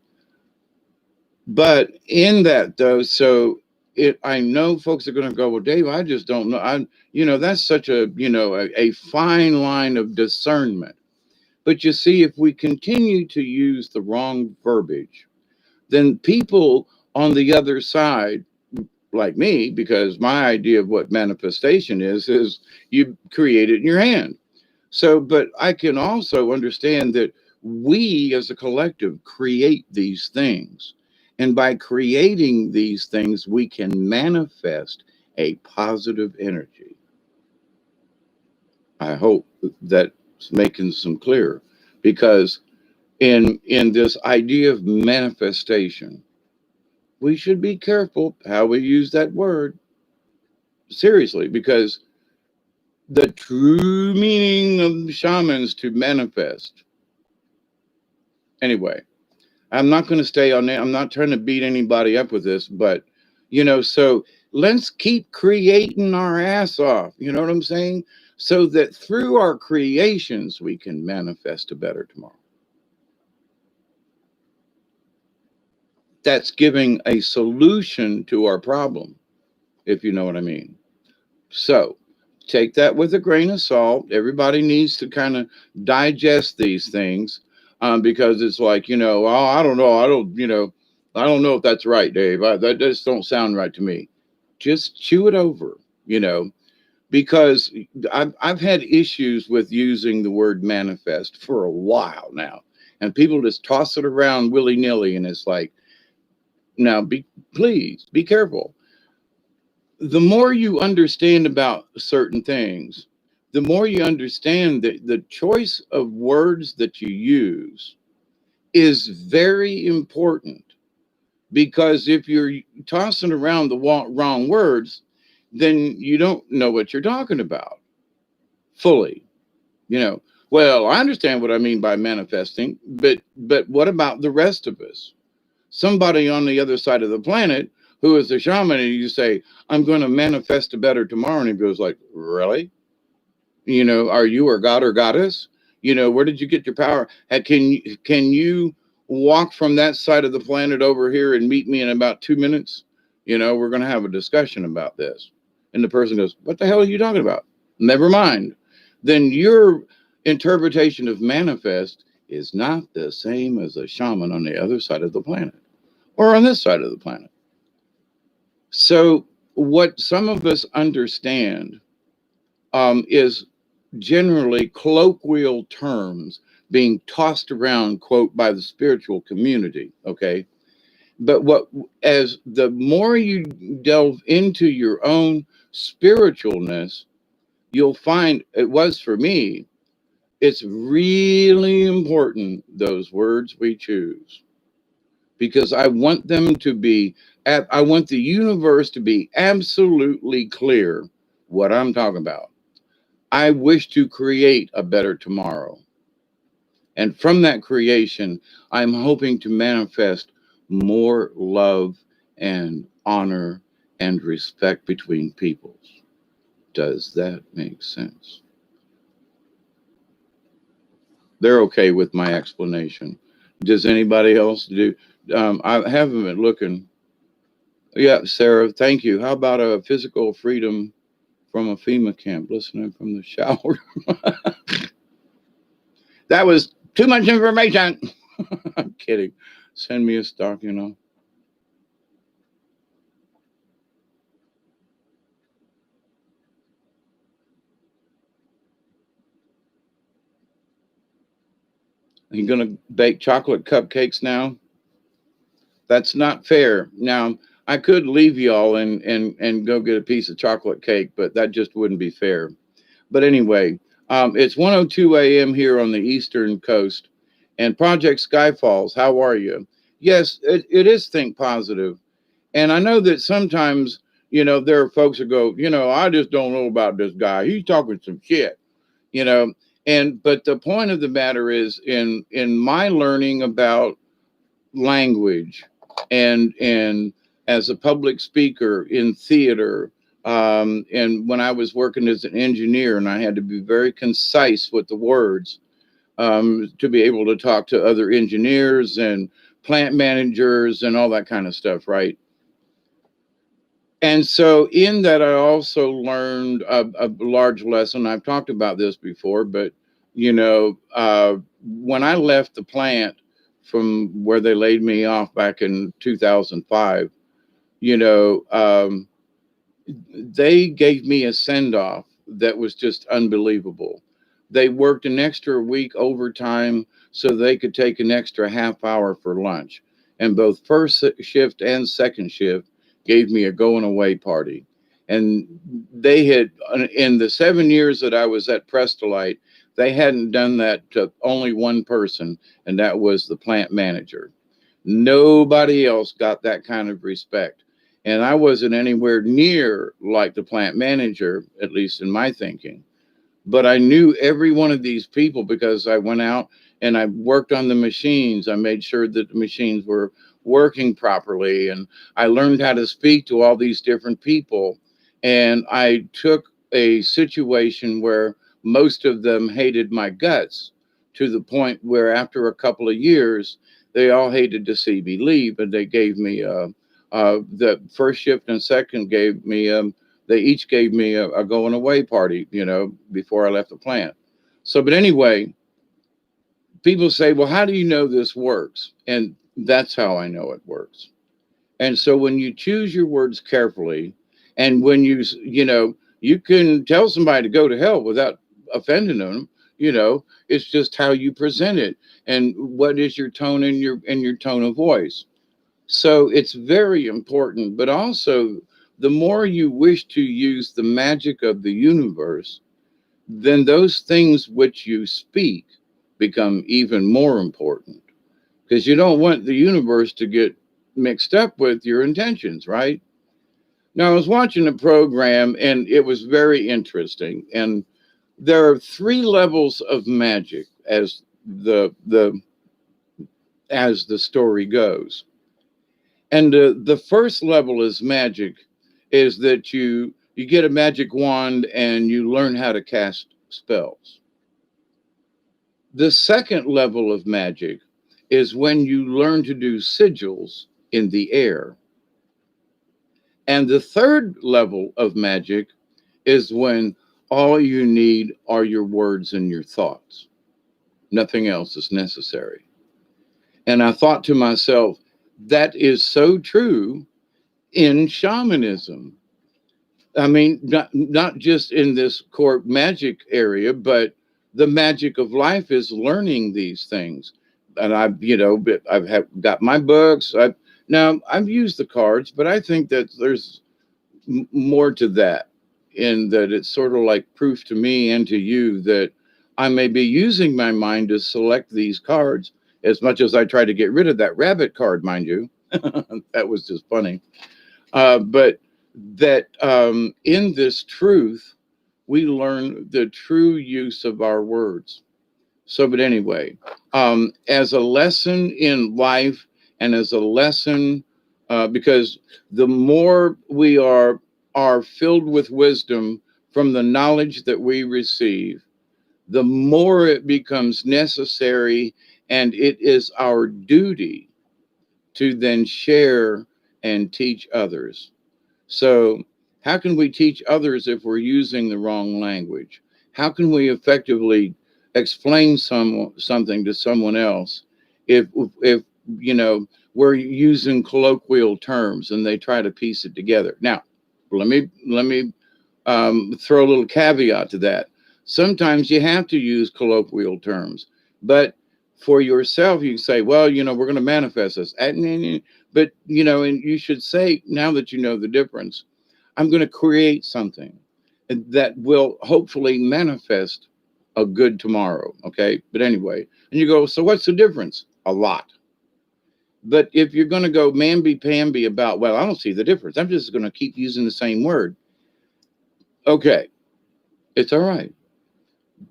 But in that though, so it I know folks are going to go, well, Dave, I just don't know. That's such a fine line of discernment. But you see, if we continue to use the wrong verbiage, then people on the other side, like me, because my idea of what manifestation is you create it in your hand. So, but I can also understand that we as a collective create these things. And by creating these things, we can manifest a positive energy. I hope that's making some clear, because in this idea of manifestation, we should be careful how we use that word, seriously, because the true meaning of shamans to manifest. Anyway, I'm not going to stay on that. I'm not trying to beat anybody up with this, but so let's keep creating our ass off. You know what I'm saying? So that through our creations, we can manifest a better tomorrow. That's giving a solution to our problem, if you know what I mean. So take that with a grain of salt. Everybody needs to kind of digest these things, because it's like, oh, I don't know. I don't know if that's right, Dave. That just don't sound right to me. Just chew it over, because I've had issues with using the word manifest for a while now. And people just toss it around willy nilly. And it's like, now please be careful. The more you understand about certain things, the more you understand that the choice of words that you use is very important, because if you're tossing around the wrong words, then you don't know what you're talking about fully. You know, well, I understand what I mean by manifesting, but what about the rest of us? Somebody on the other side of the planet who is a shaman, and you say, I'm going to manifest a better tomorrow, and he goes like, really? You know, are you a god or goddess? You know, where did you get your power? Can you walk from that side of the planet over here and meet me in about 2 minutes? You know, we're going to have a discussion about this. And the person goes, what the hell are you talking about? Never mind. Then your interpretation of manifest is not the same as a shaman on the other side of the planet or on this side of the planet. So, what some of us understand is generally colloquial terms being tossed around, quote, by the spiritual community. Okay. But what, as the more you delve into your own spiritualness, you'll find, it was for me, it's really important, those words we choose, because I want them to be, I want the universe to be absolutely clear what I'm talking about. I wish to create a better tomorrow. And from that creation, I'm hoping to manifest more love and honor and respect between peoples. Does that make sense? They're okay with my explanation. Does anybody else do? I haven't been looking. Yeah, Sarah, thank you. How about a physical freedom from a FEMA camp, listening from the shower? That was too much information. I'm kidding. Send me a stock, you know. You're going to bake chocolate cupcakes now? That's not fair. Now, I could leave y'all and go get a piece of chocolate cake, but that just wouldn't be fair. But anyway, it's 1:02 a.m. here on the Eastern Coast. And Project Skyfalls, how are you? Yes, it is Think Positive. And I know that sometimes, there are folks that go, I just don't know about this guy. He's talking some shit, you know. But the point of the matter is, in my learning about language, and as a public speaker in theater, and when I was working as an engineer, and I had to be very concise with the words, to be able to talk to other engineers and plant managers and all that kind of stuff, right? And so, in that, I also learned a large lesson. I've talked about this before, but when I left the plant from where they laid me off back in 2005, you know, they gave me a send off that was just unbelievable. They worked an extra week overtime so they could take an extra half hour for lunch. And both first shift and second shift gave me a going away party. And they had, in the 7 years that I was at Prestolite, they hadn't done that to only one person, and that was the plant manager. Nobody else got that kind of respect. And I wasn't anywhere near like the plant manager, at least in my thinking. But I knew every one of these people because I went out and I worked on the machines. I made sure that the machines were working properly. And I learned how to speak to all these different people. And I took a situation where most of them hated my guts, to the point where after a couple of years, they all hated to see me leave. And they gave me the first shift and second gave me they each gave me a going away party, before I left the plant. So, but anyway, people say, well, how do you know this works? And that's how I know it works. And so when you choose your words carefully, and when you can tell somebody to go to hell without offending them, it's just how you present it and what is your tone and your tone of voice. So it's very important, but also the more you wish to use the magic of the universe, then those things which you speak become even more important, because you don't want the universe to get mixed up with your intentions, right? Now, I was watching a program and it was very interesting. And there are three levels of magic the as the story goes. And the first level is magic, is that you get a magic wand and you learn how to cast spells. The second level of magic is when you learn to do sigils in the air. And the third level of magic is when all you need are your words and your thoughts. Nothing else is necessary. And I thought to myself, that is so true in shamanism. I mean, not just in this core magic area, but the magic of life is learning these things. And I've got my books. I've used the cards, but I think that there's more to that, in that it's sort of like proof to me and to you that I may be using my mind to select these cards, as much as I try to get rid of that rabbit card, mind you. That was just funny. But that in this truth, we learn the true use of our words. So, but anyway, as a lesson in life and as a lesson, because the more we are filled with wisdom from the knowledge that we receive, the more it becomes necessary, and it is our duty to then share and teach others. So, how can we teach others if we're using the wrong language? How can we effectively explain something to someone else if if you know we're using colloquial terms and they try to piece it together? Now, let me throw a little caveat to that. Sometimes you have to use colloquial terms, but for yourself, you say, well, we're going to manifest this. But, and you should say, now that you know the difference, I'm going to create something that will hopefully manifest a good tomorrow. Okay. But anyway, and you go, so what's the difference? A lot. But if you're going to go mamby-pamby about, well, I don't see the difference, I'm just going to keep using the same word. Okay. It's all right.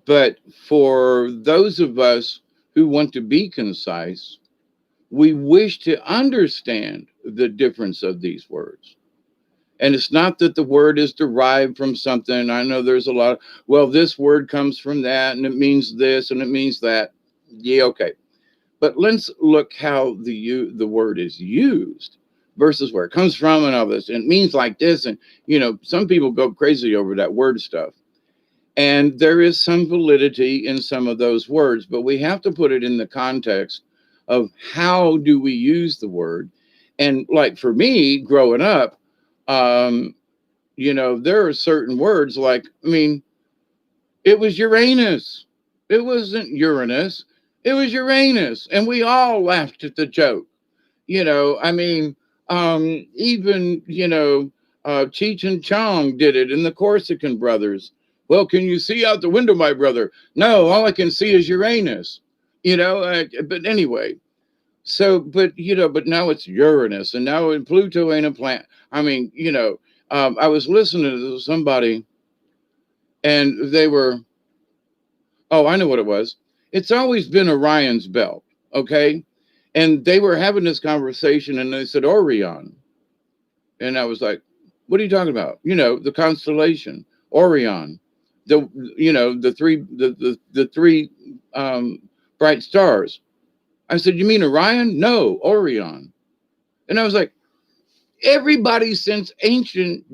But for those of us who want to be concise, we wish to understand the difference of these words. And it's not that the word is derived from something. I know there's a lot of, well, this word comes from that and it means this and it means that. Yeah, okay. But let's look how the word is used versus where it comes from and all this. And it means like this. And, some people go crazy over that word stuff. And there is some validity in some of those words, but we have to put it in the context of how do we use the word. And like for me, growing up, um, there are certain words like, I mean, it was Uranus. It wasn't Uranus. It was Uranus. And we all laughed at the joke. I mean, even, Cheech and Chong did it in the Corsican Brothers. Well, can you see out the window, my brother? No, all I can see is Uranus, but anyway, so, but now it's Uranus and now Pluto ain't a planet. I mean, I was listening to somebody and they were, oh, I know what it was. It's always been Orion's belt. Okay. And they were having this conversation and they said Orion. And I was like, what are you talking about? The constellation, Orion, the three bright stars. I said, you mean Orion? No, Orion. And I was like, everybody since ancient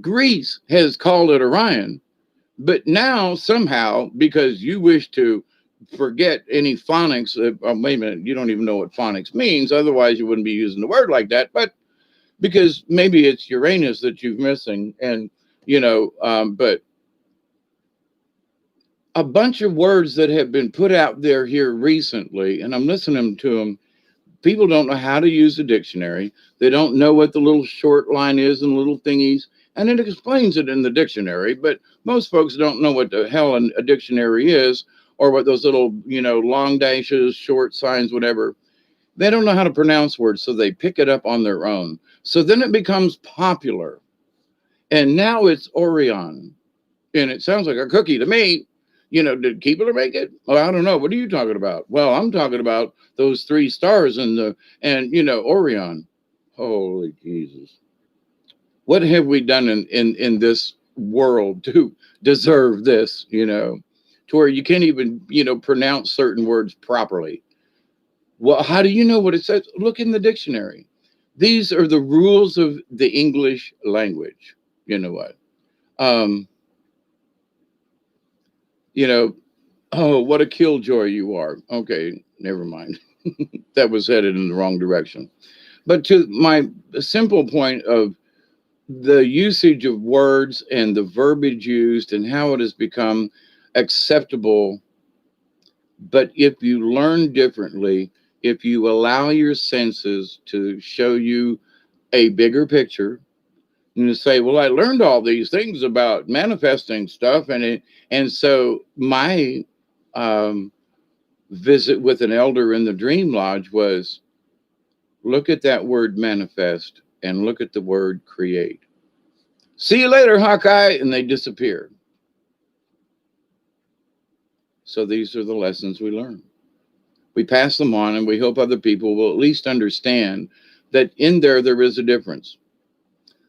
Greece has called it Orion. But now somehow, because you wish to forget any phonics, wait a minute, you don't even know what phonics means. Otherwise, you wouldn't be using the word like that. But because maybe it's Uranus that you're missing, and but a bunch of words that have been put out there here recently, and I'm listening to them. People don't know how to use a dictionary. They don't know what the little short line is and little thingies. And it explains it in the dictionary, but most folks don't know what the hell a dictionary is, or what those little, long dashes, short signs, whatever. They don't know how to pronounce words, so they pick it up on their own. So then it becomes popular. And now it's Orion. And it sounds like a cookie to me. Did Keebler make it? Well, I don't know. What are you talking about? Well, I'm talking about those three stars and Orion. Holy Jesus. What have we done in this world to deserve this, to where you can't even, pronounce certain words properly? Well, how do you know what it says? Look in the dictionary. These are the rules of the English language. You know what? Um, you know, oh, what a killjoy you are. Okay, never mind. That was headed in the wrong direction. But to my simple point of the usage of words and the verbiage used and how it has become acceptable. But if you learn differently, if you allow your senses to show you a bigger picture, and to say, well, I learned all these things about manifesting stuff, and so my um, visit with an elder in the Dream Lodge was, look at that word manifest and look at the word create. See you later, Hawkeye, and they disappear. So these are the lessons we learn. We pass them on, and we hope other people will at least understand that in there is a difference.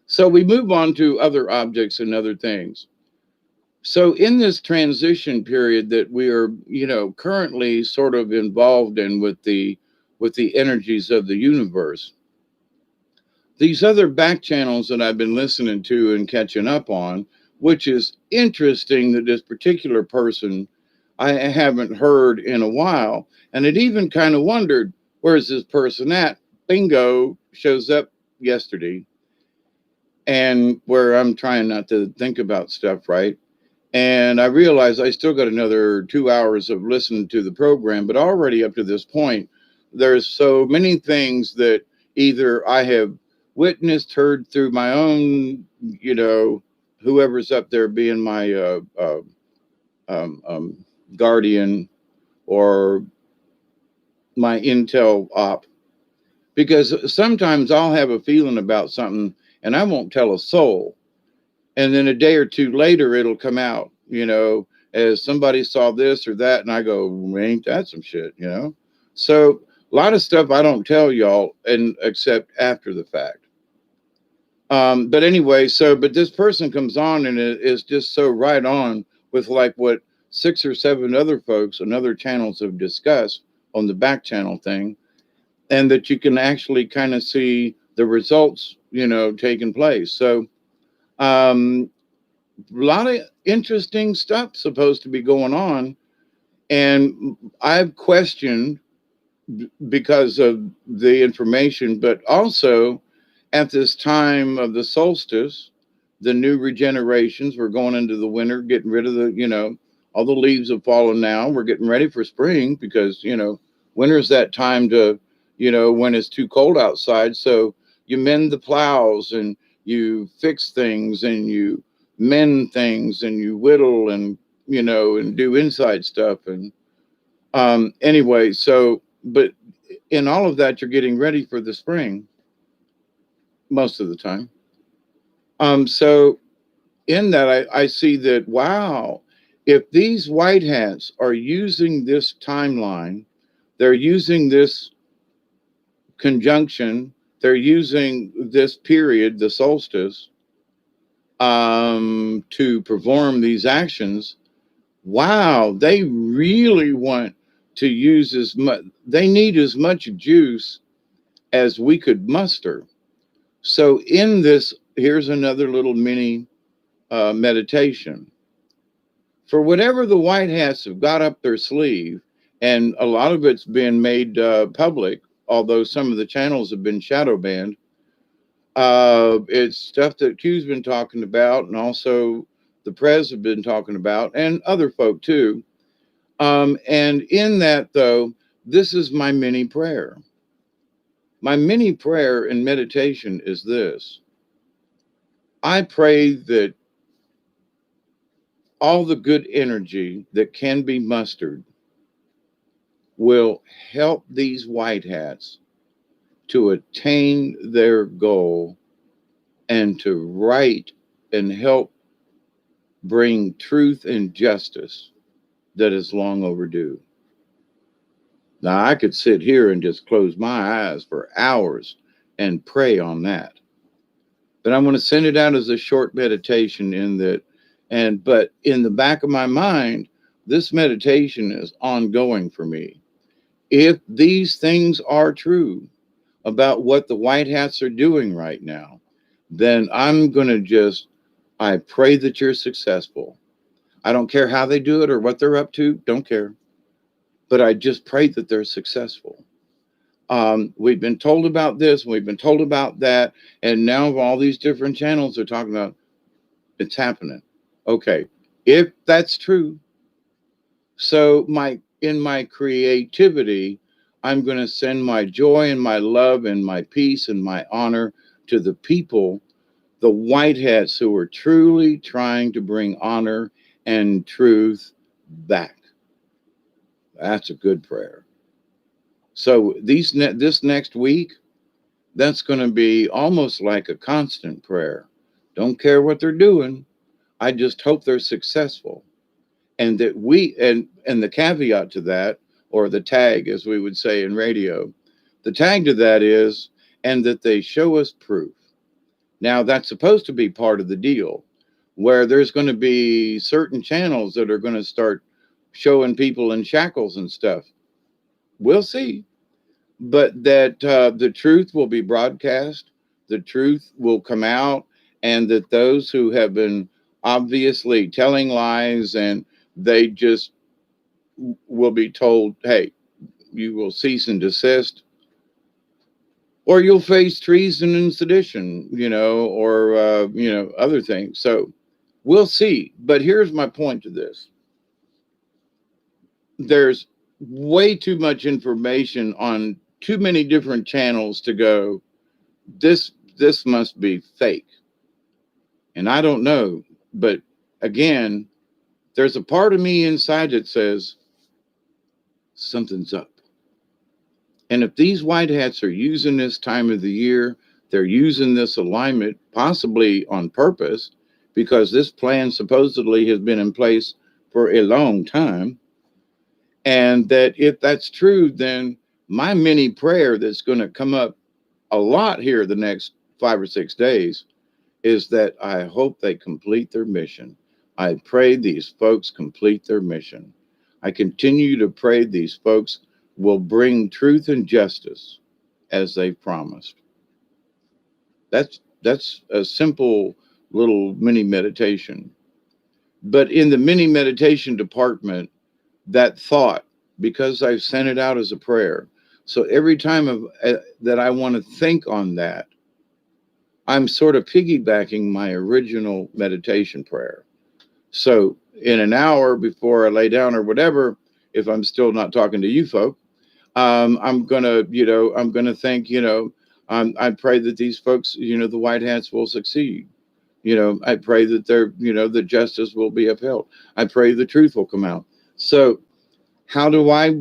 So we move on to other objects and other things. So in this transition period that we are, currently sort of involved in with the energies of the universe, these other back channels that I've been listening to and catching up on, which is interesting that this particular person I haven't heard in a while. And it even kind of wondered, where's this person at? Bingo shows up yesterday. And where I'm trying not to think about stuff, right? And I realized I still got another 2 hours of listening to the program, but already up to this point, there's so many things that either I have witnessed, heard through my own, whoever's up there being my um, um, guardian or my intel op, because sometimes I'll have a feeling about something and I won't tell a soul. And then a day or two later, it'll come out, as somebody saw this or that. And I go, ain't that some shit? So a lot of stuff I don't tell y'all and except after the fact. But anyway, but this person comes on and it is just so right on with like what 6 or 7 other folks and other channels have discussed on the back channel thing, and that you can actually kind of see the results, taking place. So, a lot of interesting stuff supposed to be going on, and I've questioned because of the information, but also at this time of the solstice, the new regenerations, we're going into the winter, getting rid of all the leaves have fallen now. We're getting ready for spring because, winter's that time to, when it's too cold outside. So you mend the plows and you fix things and you mend things and you whittle and do inside stuff. And anyway, but in all of that, you're getting ready for the spring most of the time. So in that, I see that, wow, if these white hats are using this timeline, they're using this conjunction, they're using this period, the solstice, to perform these actions. Wow, they really want to use as much, they need as much juice as we could muster. So, in this, here's another little mini meditation. For whatever the white hats have got up their sleeve, and a lot of it's been made public, although some of the channels have been shadow banned. It's stuff that Q's been talking about, and also the Prez have been talking about, and other folk too. And in that, though, this is my mini prayer. My mini prayer and meditation is this: I pray that all the good energy that can be mustered will help these white hats to attain their goal and to right and help bring truth and justice that is long overdue. Now, I could sit here and just close my eyes for hours and pray on that, but I'm going to send it out as a short meditation in that. And, but in the back of my mind, this meditation is ongoing for me. If these things are true about what the white hats are doing right now, then I'm going to just, I pray that you're successful. I don't care how they do it or what they're up to, don't care. But I just pray that they're successful. We've been told about this, we've been told about that, and now all these different channels are talking about it's happening. Okay, if that's true, so my in my creativity, I'm going to send my joy and my love and my peace and my honor to the people, the white hats who are truly trying to bring honor and truth back. That's a good prayer. So this next week, that's going to be almost like a constant prayer. Don't care what they're doing. I just hope they're successful. And that and the caveat to that, or the tag as we would say in radio, the tag to that is, and that they show us proof. Now that's supposed to be part of the deal, where there's going to be certain channels that are going to start showing people in shackles and stuff. We'll see. But that the truth will be broadcast, the truth will come out, and that those who have been obviously telling lies, and they just will be told, hey, you will cease and desist, or you'll face treason and sedition, or, other things. So we'll see. But here's my point to this. There's way too much information on too many different channels to go, this must be fake. And I don't know, but again, there's a part of me inside that says something's up. And if these white hats are using this time of the year, they're using this alignment possibly on purpose, because this plan supposedly has been in place for a long time. And that if that's true, then my mini prayer that's going to come up a lot here the next 5 or 6 days is that I hope they complete their mission. I pray these folks complete their mission. I continue to pray these folks will bring truth and justice as they've promised. That's a simple little mini meditation. But in the mini meditation department, that thought, because I've sent it out as a prayer, so every time that I want to think on that, I'm sort of piggybacking my original meditation prayer. So in an hour before I lay down or whatever, if I'm still not talking to you folk, I'm gonna think, I pray that these folks, the white hats will succeed. I pray that that justice will be upheld. I pray the truth will come out. So how do I,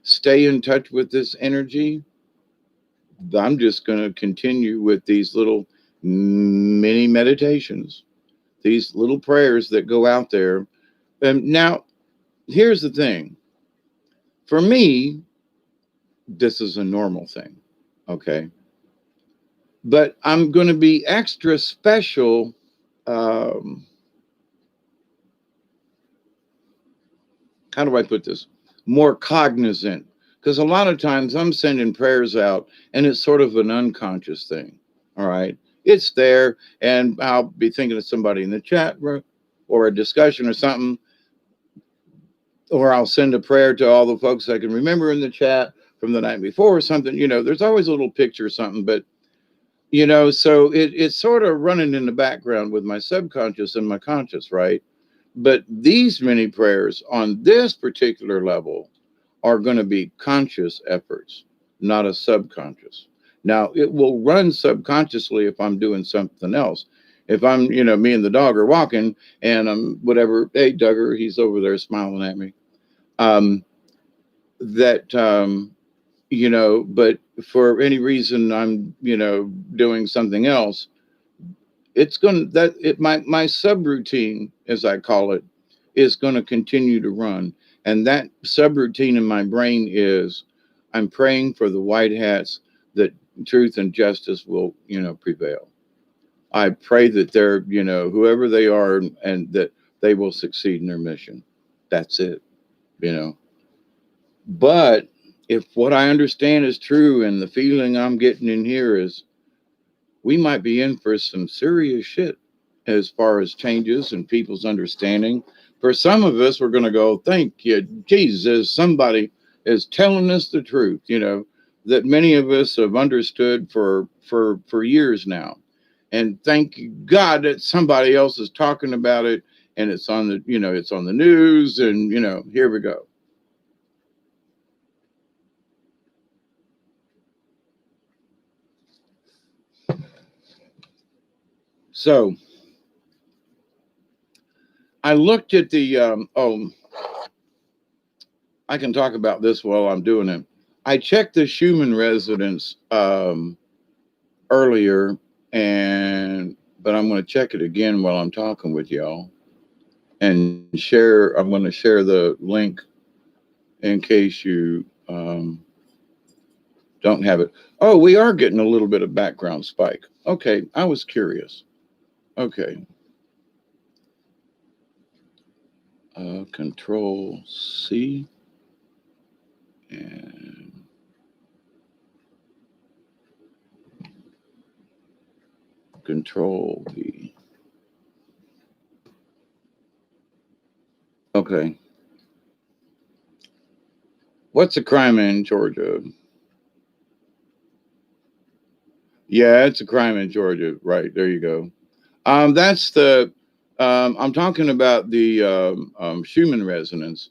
stay in touch with this energy? I'm just going to continue with these little mini meditations, these little prayers that go out there. And now, here's the thing. For me, this is a normal thing. Okay. But I'm going to be extra special. How do I put this? More cognizant. Because a lot of times I'm sending prayers out and it's sort of an unconscious thing. All right. It's there. And I'll be thinking of somebody in the chat room or a discussion or something. Or I'll send a prayer to all the folks I can remember in the chat from the night before or something. There's always a little picture or something. But, so it's sort of running in the background with my subconscious and my conscious, right? But these many prayers on this particular level are going to be conscious efforts, not a subconscious. Now, it will run subconsciously if I'm doing something else. If I'm, you know, me and the dog are walking and I'm whatever, hey, Duggar, he's over there smiling at me. Um, that, you know, but for any reason I'm, you know, doing something else, it's going to, my subroutine, as I call it, is going to continue to run. And that subroutine in my brain is I'm praying for the white hats that truth and justice will, you know, prevail. I pray that they're, you know, whoever they are, and that they will succeed in their mission. That's it, you know. But if what I understand is true and the feeling I'm getting in here is we might be in for some serious shit as far as changes in people's understanding. For some of us, we're going to go, thank you, Jesus, somebody is telling us the truth, you know, that many of us have understood for years now. And thank God that somebody else is talking about it and it's on the, you know, it's on the news and, you know, here we go. So I looked at the, I can talk about this while I'm doing it. I checked the Schumann resonance earlier, and but I'm going to check it again while I'm talking with y'all and share. I'm going to share the link in case you don't have it. Oh, we are getting a little bit of background spike. Okay, I was curious. Okay, Control C and Control V. Okay. What's a crime in Georgia? Yeah, it's a crime in Georgia. Right. There you go. That's the, I'm talking about the Schumann resonance.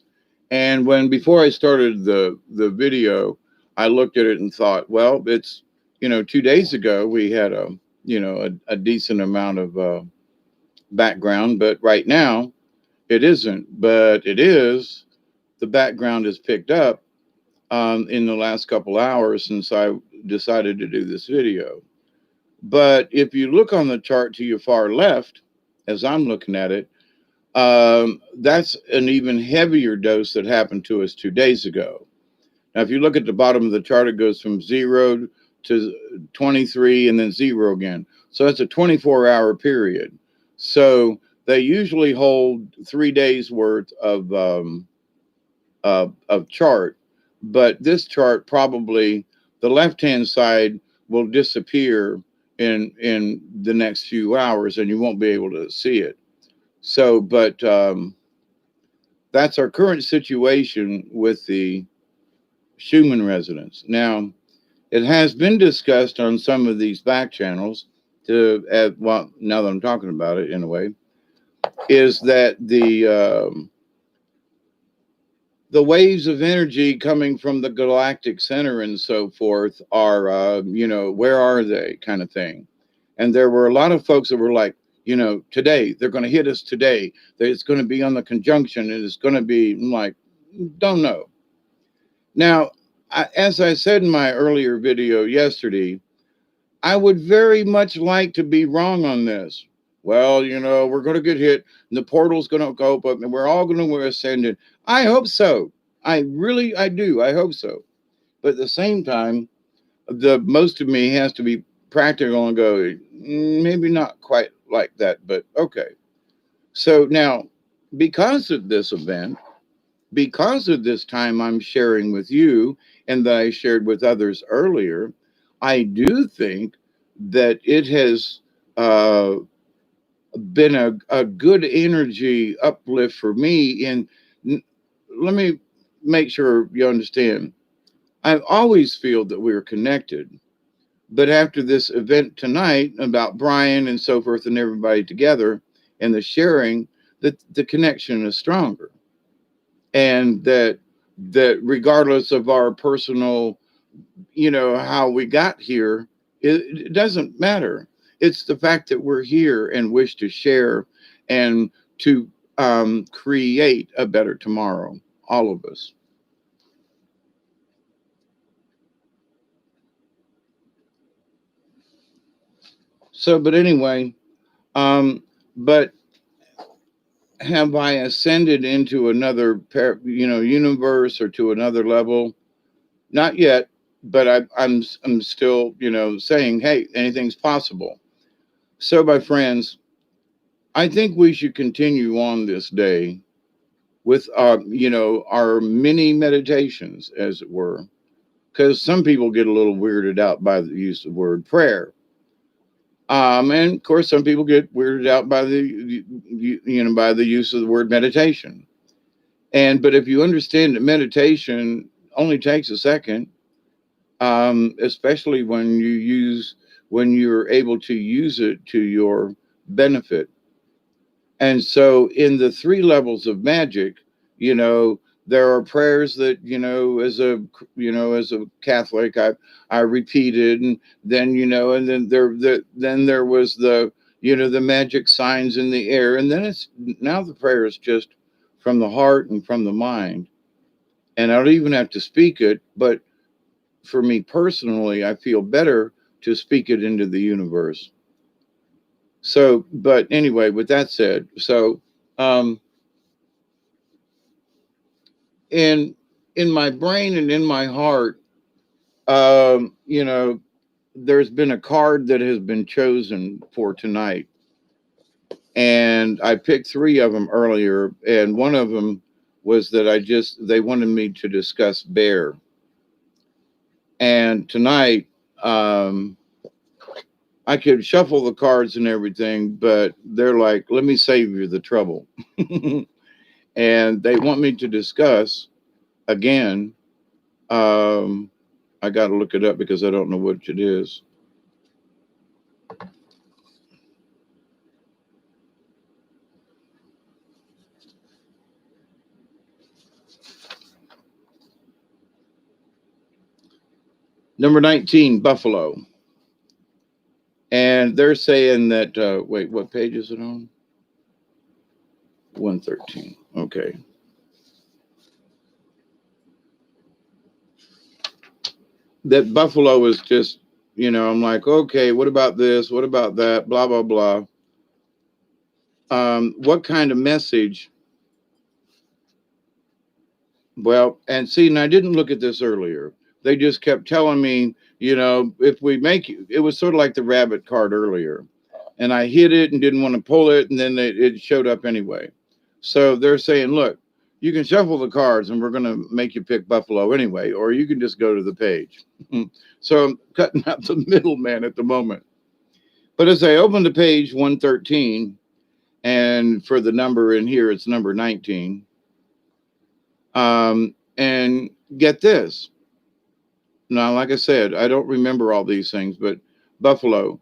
And when, before I started the video, I looked at it and thought, well, it's, you know, 2 days ago we had a, you know, a decent amount of background, but right now it isn't. But it is, the background is picked up in the last couple hours since I decided to do this video. But if you look on the chart to your far left, as I'm looking at it, that's an even heavier dose that happened to us 2 days ago. Now, if you look at the bottom of the chart, it goes from 0 to 23 and then 0 again. So that's a 24-hour period. So they usually hold 3 days worth of chart, but this chart probably the left-hand side will disappear in the next few hours, and you won't be able to see it. So, but that's our current situation with the Schumann resonance. Now, it has been discussed on some of these back channels. Well, now that I'm talking about it, in a way, is that the waves of energy coming from the galactic center and so forth are, you know, where are they, kind of thing. And there were a lot of folks that were like, you know, today they're going to hit us today. It's going to be on the conjunction, and it's going to be, I'm like, don't know. Now, as I said in my earlier video yesterday, I would very much like to be wrong on this. Well, you know, we're going to get hit, and the portal's going to go up, and we're all going to ascend it. I hope so. I do. I hope so. But at the same time, the most of me has to be practical and go, maybe not quite like that, but okay. So now, because of this event, because of this time I'm sharing with you and that I shared with others earlier, I do think that it has been a good energy uplift for me. And let me make sure you understand. I've always feel that we're connected. But after this event tonight about Brian and so forth and everybody together and the sharing, that the connection is stronger. And that regardless of our personal how we got here, it doesn't matter. It's the fact that we're here and wish to share and to create a better tomorrow, all of us. So, but anyway, but have I ascended into another, universe or to another level? Not yet, but I'm still, saying, hey, anything's possible. So, my friends, I think we should continue on this day with our mini meditations, as it were, because some people get a little weirded out by the use of the word prayer. And of course, some people get weirded out by by the use of the word meditation. But if you understand that meditation only takes a second, especially when you're able to use it to your benefit. And so, in the three levels of magic, there are prayers that as a Catholic, I repeated, and then and then there was the magic signs in the air, and then it's now the prayer is just from the heart and from the mind, and I don't even have to speak it, but for me personally, I feel better to speak it into the universe. So, but anyway, with that said, so um, in my brain and in my heart, um, you know, there's been a card that has been chosen for tonight, and I picked three of them earlier, and one of them was that they wanted me to discuss bear, and tonight, um, I could shuffle the cards and everything, but they're like, let me save you the trouble. And they want me to discuss again. Um, I got to look it up because I don't know what it is. Number 19, Buffalo. And they're saying that, wait, what page is it on? 113. Okay. That Buffalo is just, I'm like, okay, what about this? What about that? Blah, blah, blah. What kind of message? Well, and see, and I didn't look at this earlier. They just kept telling me, if we make it was sort of like the rabbit card earlier. And I hit it and didn't want to pull it, and then it showed up anyway. So they're saying, look, you can shuffle the cards and we're going to make you pick Buffalo anyway, or you can just go to the page. So I'm cutting out the middleman at the moment. But as I open the page 113, and for the number in here, it's number 19. And get this. Now, like I said, I don't remember all these things, but Buffalo.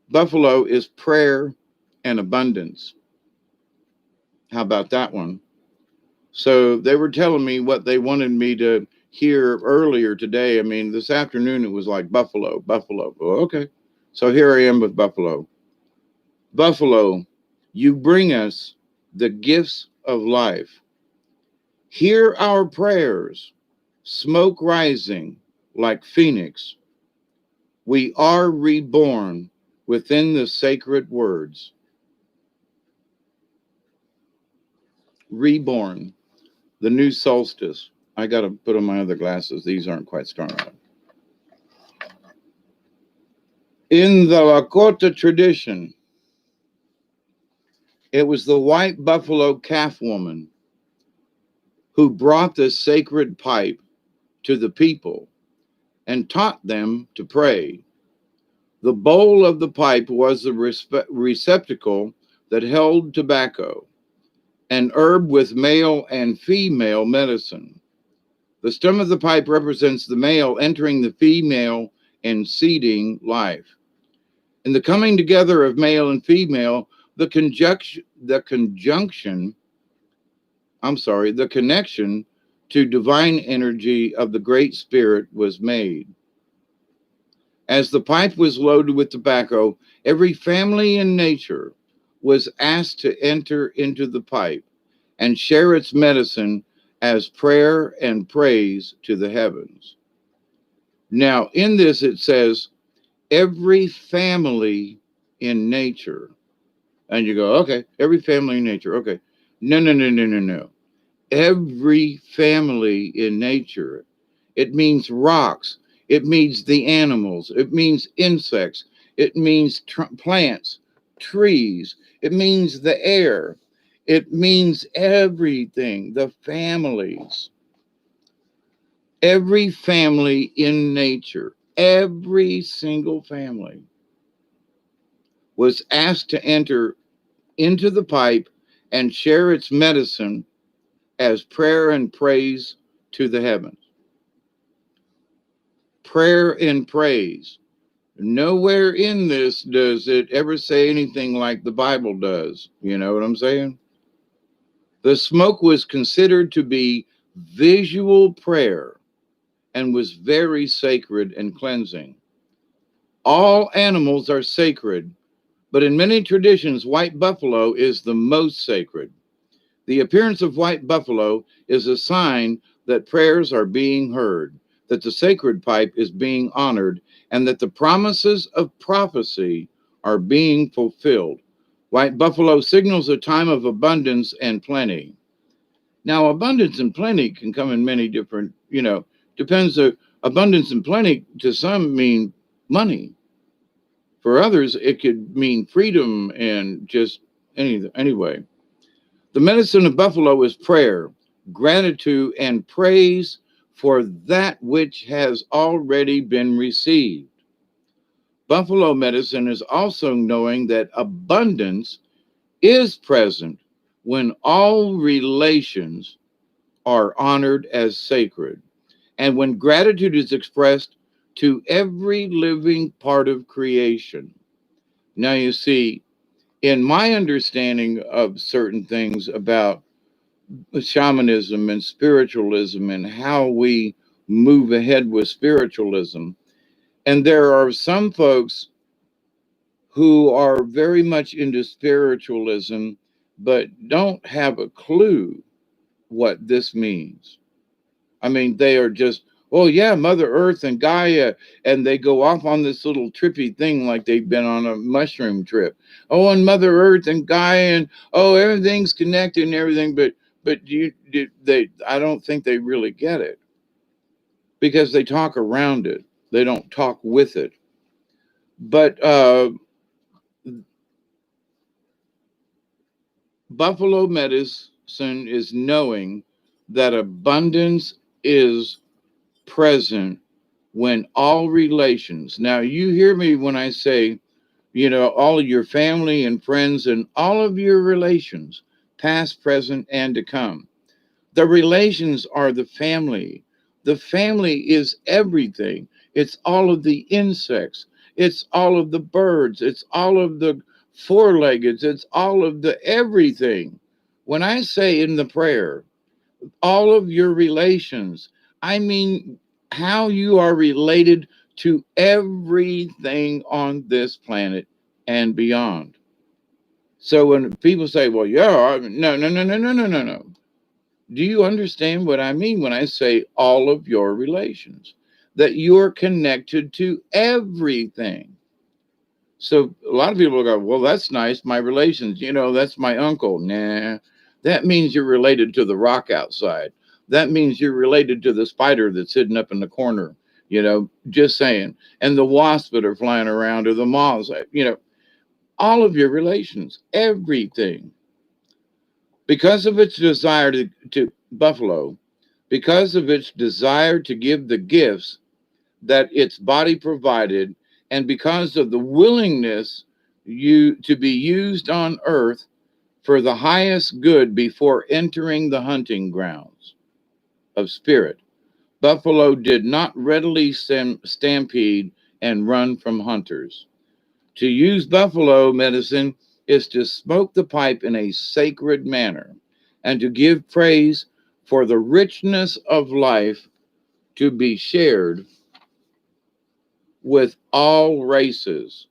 Buffalo is prayer and abundance. How about that one? So they were telling me what they wanted me to hear earlier today. I mean, this afternoon it was like Buffalo, Buffalo. Oh, okay. So here I am with Buffalo. Buffalo, you bring us the gifts of life. Hear our prayers, smoke rising like phoenix. We are reborn within the sacred words. Reborn, the new solstice. I got to put on my other glasses. These aren't quite strong enough. In the Lakota tradition, it was the white buffalo calf woman who brought the sacred pipe to the people and taught them to pray. The bowl of the pipe was the receptacle that held tobacco, an herb with male and female medicine. The stem of the pipe represents the male entering the female and seeding life. In the coming together of male and female, the connection to divine energy of the Great Spirit was made. As the pipe was loaded with tobacco, every family in nature was asked to enter into the pipe and share its medicine as prayer and praise to the heavens. Now, in this, it says, every family in nature. And you go, okay, every family in nature. Okay. No, no, no, no, no, no. Every family in nature. It means rocks. It means the animals. It means insects. It means plants, trees. It means the air. It means everything, the families. Every family in nature, every single family was asked to enter into the pipe and share its medicine as prayer and praise to the heavens. Prayer and praise. Nowhere in this does it ever say anything like the Bible does. You know what I'm saying? The smoke was considered to be visual prayer and was very sacred and cleansing. All animals are sacred, but in many traditions, white buffalo is the most sacred. The appearance of white buffalo is a sign that prayers are being heard, that the sacred pipe is being honored, and that the promises of prophecy are being fulfilled. White buffalo signals a time of abundance and plenty. Now, abundance and plenty can come in many different, depends. Abundance and plenty to some mean money. For others, it could mean freedom and just anyway. The medicine of buffalo is prayer, gratitude, and praise for that which has already been received. Buffalo medicine is also knowing that abundance is present when all relations are honored as sacred and when gratitude is expressed to every living part of creation. Now, you see, in my understanding of certain things about shamanism and spiritualism and how we move ahead with spiritualism. And there are some folks who are very much into spiritualism, but don't have a clue what this means. I mean, they are just, oh, yeah, Mother Earth and Gaia. And they go off on this little trippy thing like they've been on a mushroom trip. Oh, and Mother Earth and Gaia, and oh, everything's connected and everything. But I don't think they really get it because they talk around it. They don't talk with it. But buffalo medicine is knowing that abundance is present when all relations. Now, you hear me when I say, all of your family and friends and all of your relations, past, present, and to come. The relations are the family. The family is everything. It's all of the insects. It's all of the birds. It's all of the four-leggeds. It's all of the everything. When I say in the prayer, all of your relations, I mean how you are related to everything on this planet and beyond. So when people say, well, yeah, no, no, no, no, no, no, no, no. Do you understand what I mean when I say all of your relations? That you're connected to everything. So a lot of people go, well, that's nice. My relations, that's my uncle. Nah, that means you're related to the rock outside. That means you're related to the spider that's hidden up in the corner, just saying. And the wasps that are flying around or the moths, all of your relations, everything. Because of its desire to buffalo, because of its desire to give the gifts that its body provided, and because of the willingness to be used on earth for the highest good before entering the hunting grounds of spirit, buffalo did not readily stampede and run from hunters. To use buffalo medicine is to smoke the pipe in a sacred manner and to give praise for the richness of life to be shared with all races,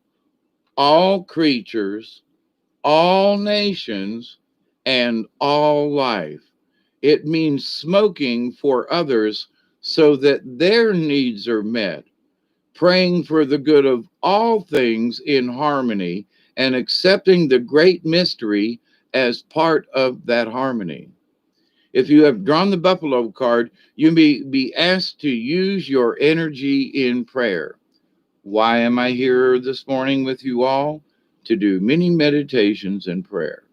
all creatures, all nations, and all life. It means smoking for others so that their needs are met, praying for the good of all things in harmony, and accepting the great mystery as part of that harmony. If you have drawn the buffalo card, you may be asked to use your energy in prayer. Why am I here this morning with you all? To do many meditations and prayer.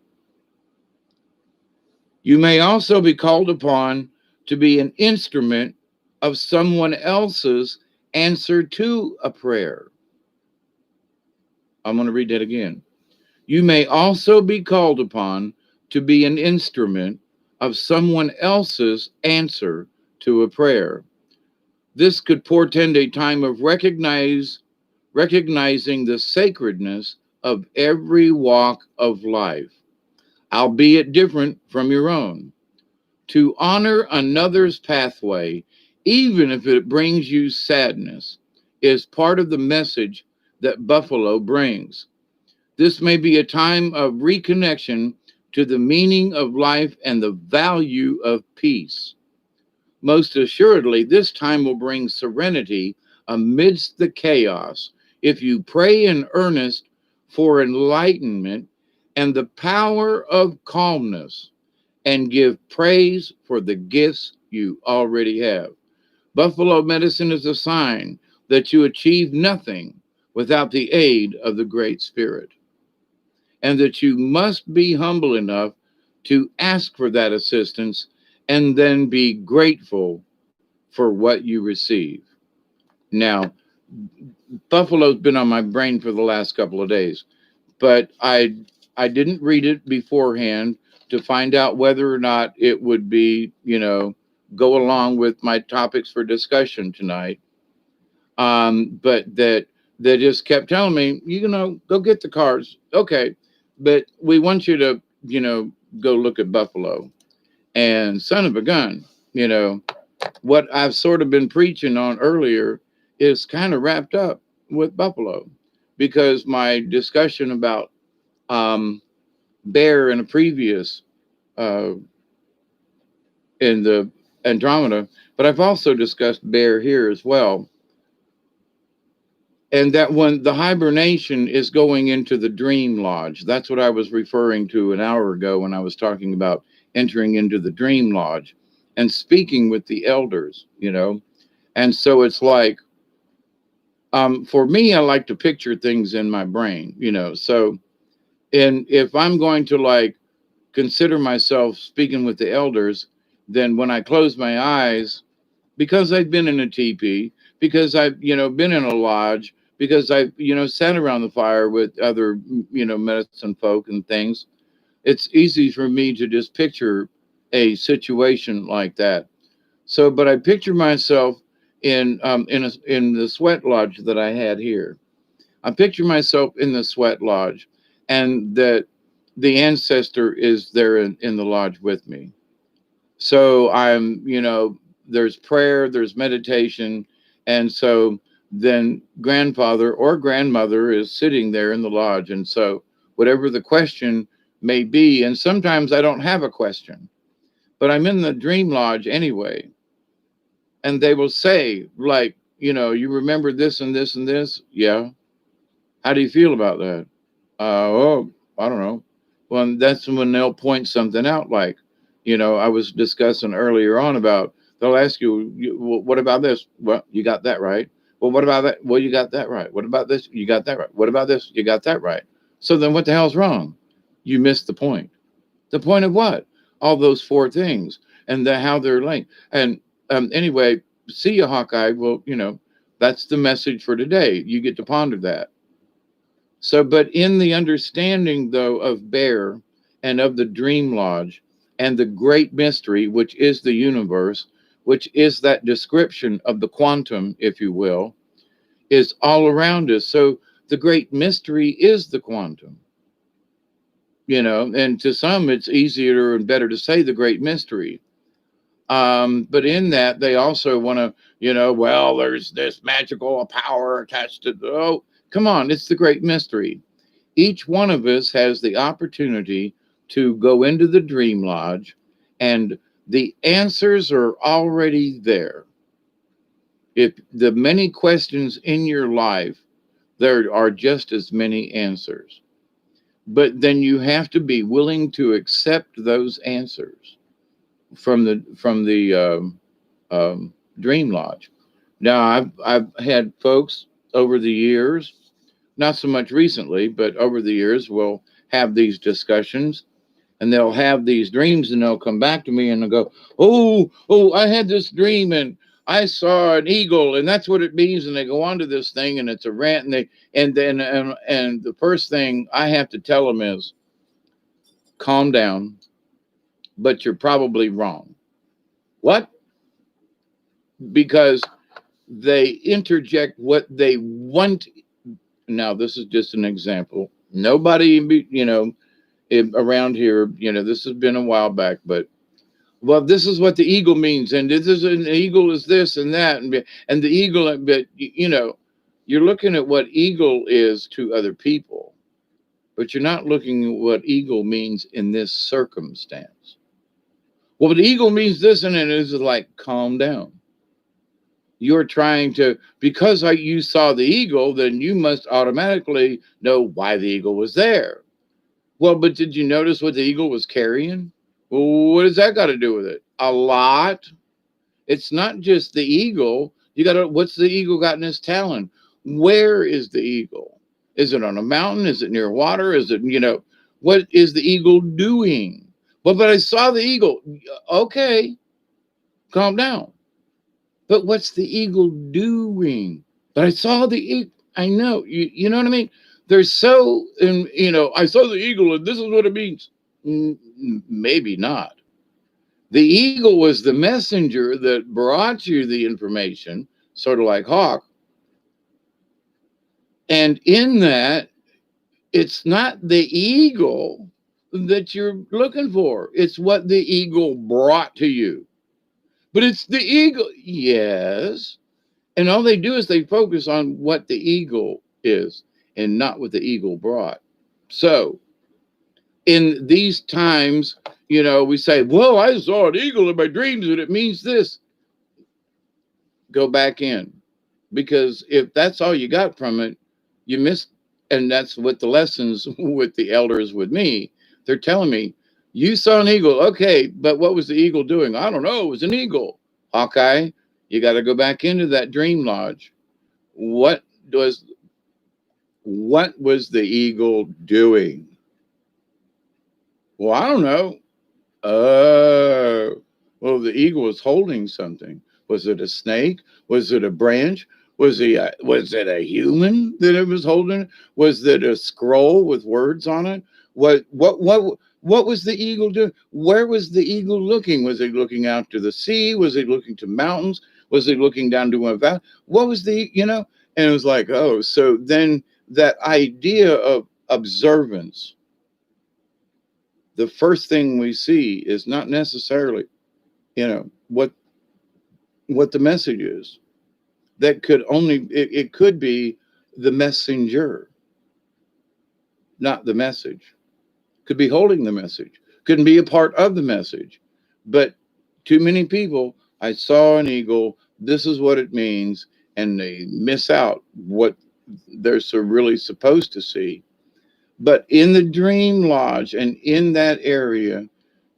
You may also be called upon to be an instrument of someone else's answer to a prayer. I'm going to read that again. You may also be called upon to be an instrument of someone else's answer to a prayer. This could portend a time of recognizing the sacredness of every walk of life, albeit different from your own. To honor another's pathway, even if it brings you sadness, is part of the message that Buffalo brings. This may be a time of reconnection to the meaning of life and the value of peace. Most assuredly, this time will bring serenity amidst the chaos if you pray in earnest for enlightenment and the power of calmness and give praise for the gifts you already have. Buffalo medicine is a sign that you achieve nothing without the aid of the Great Spirit, and that you must be humble enough to ask for that assistance and then be grateful for what you receive. Now, Buffalo's been on my brain for the last couple of days, but I didn't read it beforehand to find out whether or not it would be, go along with my topics for discussion tonight. But that they just kept telling me, go get the cards. Okay. But we want you to, go look at Buffalo. And son of a gun, what I've sort of been preaching on earlier is kind of wrapped up with Buffalo, because my discussion about bear in a previous uh, in the Andromeda, but I've also discussed bear here as well. And that when the hibernation is going into the dream lodge, that's what I was referring to an hour ago when I was talking about entering into the dream lodge and speaking with the elders, And so it's like, for me, I like to picture things in my brain, So, and if I'm going to like consider myself speaking with the elders, then when I close my eyes, because I've been in a teepee, because I've, been in a lodge, because I've, sat around the fire with other, medicine folk and things, it's easy for me to just picture a situation like that. So, but I picture myself in the sweat lodge that I had here. I picture myself in the sweat lodge, and that the ancestor is there in the lodge with me. So I'm, there's prayer, there's meditation. And so then grandfather or grandmother is sitting there in the lodge. And so whatever the question may be, and sometimes I don't have a question, but I'm in the dream lodge anyway. And they will say, like, you remember this and this and this? Yeah. How do you feel about that? Oh, I don't know. Well, that's when they'll point something out, like, I was discussing earlier on about, they'll ask you, well, what about this? Well, you got that right. Well, what about that? Well, you got that right. What about this? You got that right. What about this? You got that right. So then what the hell's wrong? You missed the point. The point of what? All those four things and how they're linked. And anyway, see you, Hawkeye. Well, that's the message for today. You get to ponder that. So, but in the understanding, though, of Bear and of the Dream Lodge and the great mystery, which is the universe, which is that description of the quantum, if you will, is all around us. So, the great mystery is the quantum, and to some it's easier and better to say the great mystery. But in that, they also want to, well, there's this magical power attached to oh, come on, it's the great mystery. Each one of us has the opportunity to go into the dream lodge, and the answers are already there. If the many questions in your life, there are just as many answers. But then you have to be willing to accept those answers from the dream lodge. Now, I've had folks over the years, not so much recently, but over the years, will have these discussions, and they'll have these dreams, and they'll come back to me and they'll go, oh, I had this dream and I saw an eagle, and that's what it means. And they go on to this thing, and it's a rant, and the first thing I have to tell them is, calm down, but you're probably wrong. What? Because they interject what they want. Now, this is just an example. Nobody, around here, this has been a while back, but well, this is what the eagle means, and this is an eagle is this and that, and the eagle, but you're looking at what eagle is to other people, but you're not looking at what eagle means in this circumstance. Well, the eagle means this, and it is like, calm down. You're trying to, because you saw the eagle, then you must automatically know why the eagle was there. Well, but did you notice what the eagle was carrying? Well, what does that got to do with it? A lot. It's not just the eagle. What's the eagle got in his talon? Where is the eagle? Is it on a mountain? Is it near water? Is it, what is the eagle doing? Well, but I saw the eagle. Okay, calm down. But what's the eagle doing? But I saw the eagle. I know. You know what I mean? There's so, and I saw the eagle, and this is what it means. Maybe not. The eagle was the messenger that brought you the information, sort of like Hawk. And in that, it's not the eagle that you're looking for. It's what the eagle brought to you. But it's the eagle. Yes. And all they do is they focus on what the eagle is and not what the eagle brought. So in these times, we say, well, I saw an eagle in my dreams and it means this. Go back in. Because if that's all you got from it, you missed. And that's what the lessons with the elders with me, they're telling me, you saw an eagle. Okay, but what was the eagle doing? I don't know. It was an eagle. Hawkeye, you got to go back into that dream lodge. What was the eagle doing? Well, I don't know. Well, the eagle was holding something. Was it a snake? Was it a branch? Was it a human that it was holding? Was it a scroll with words on it? What was the eagle doing? Where was the eagle looking? Was it looking out to the sea? Was it looking to mountains? Was it looking down to a valley? What was And it was like, oh, so then that idea of observance, the first thing we see is not necessarily, what the message is. That could only, it could be the messenger, not the message. Could be holding the message, couldn't be a part of the message. But too many people, I saw an eagle, this is what it means, and they miss out what they're so really supposed to see. But in the dream lodge and in that area,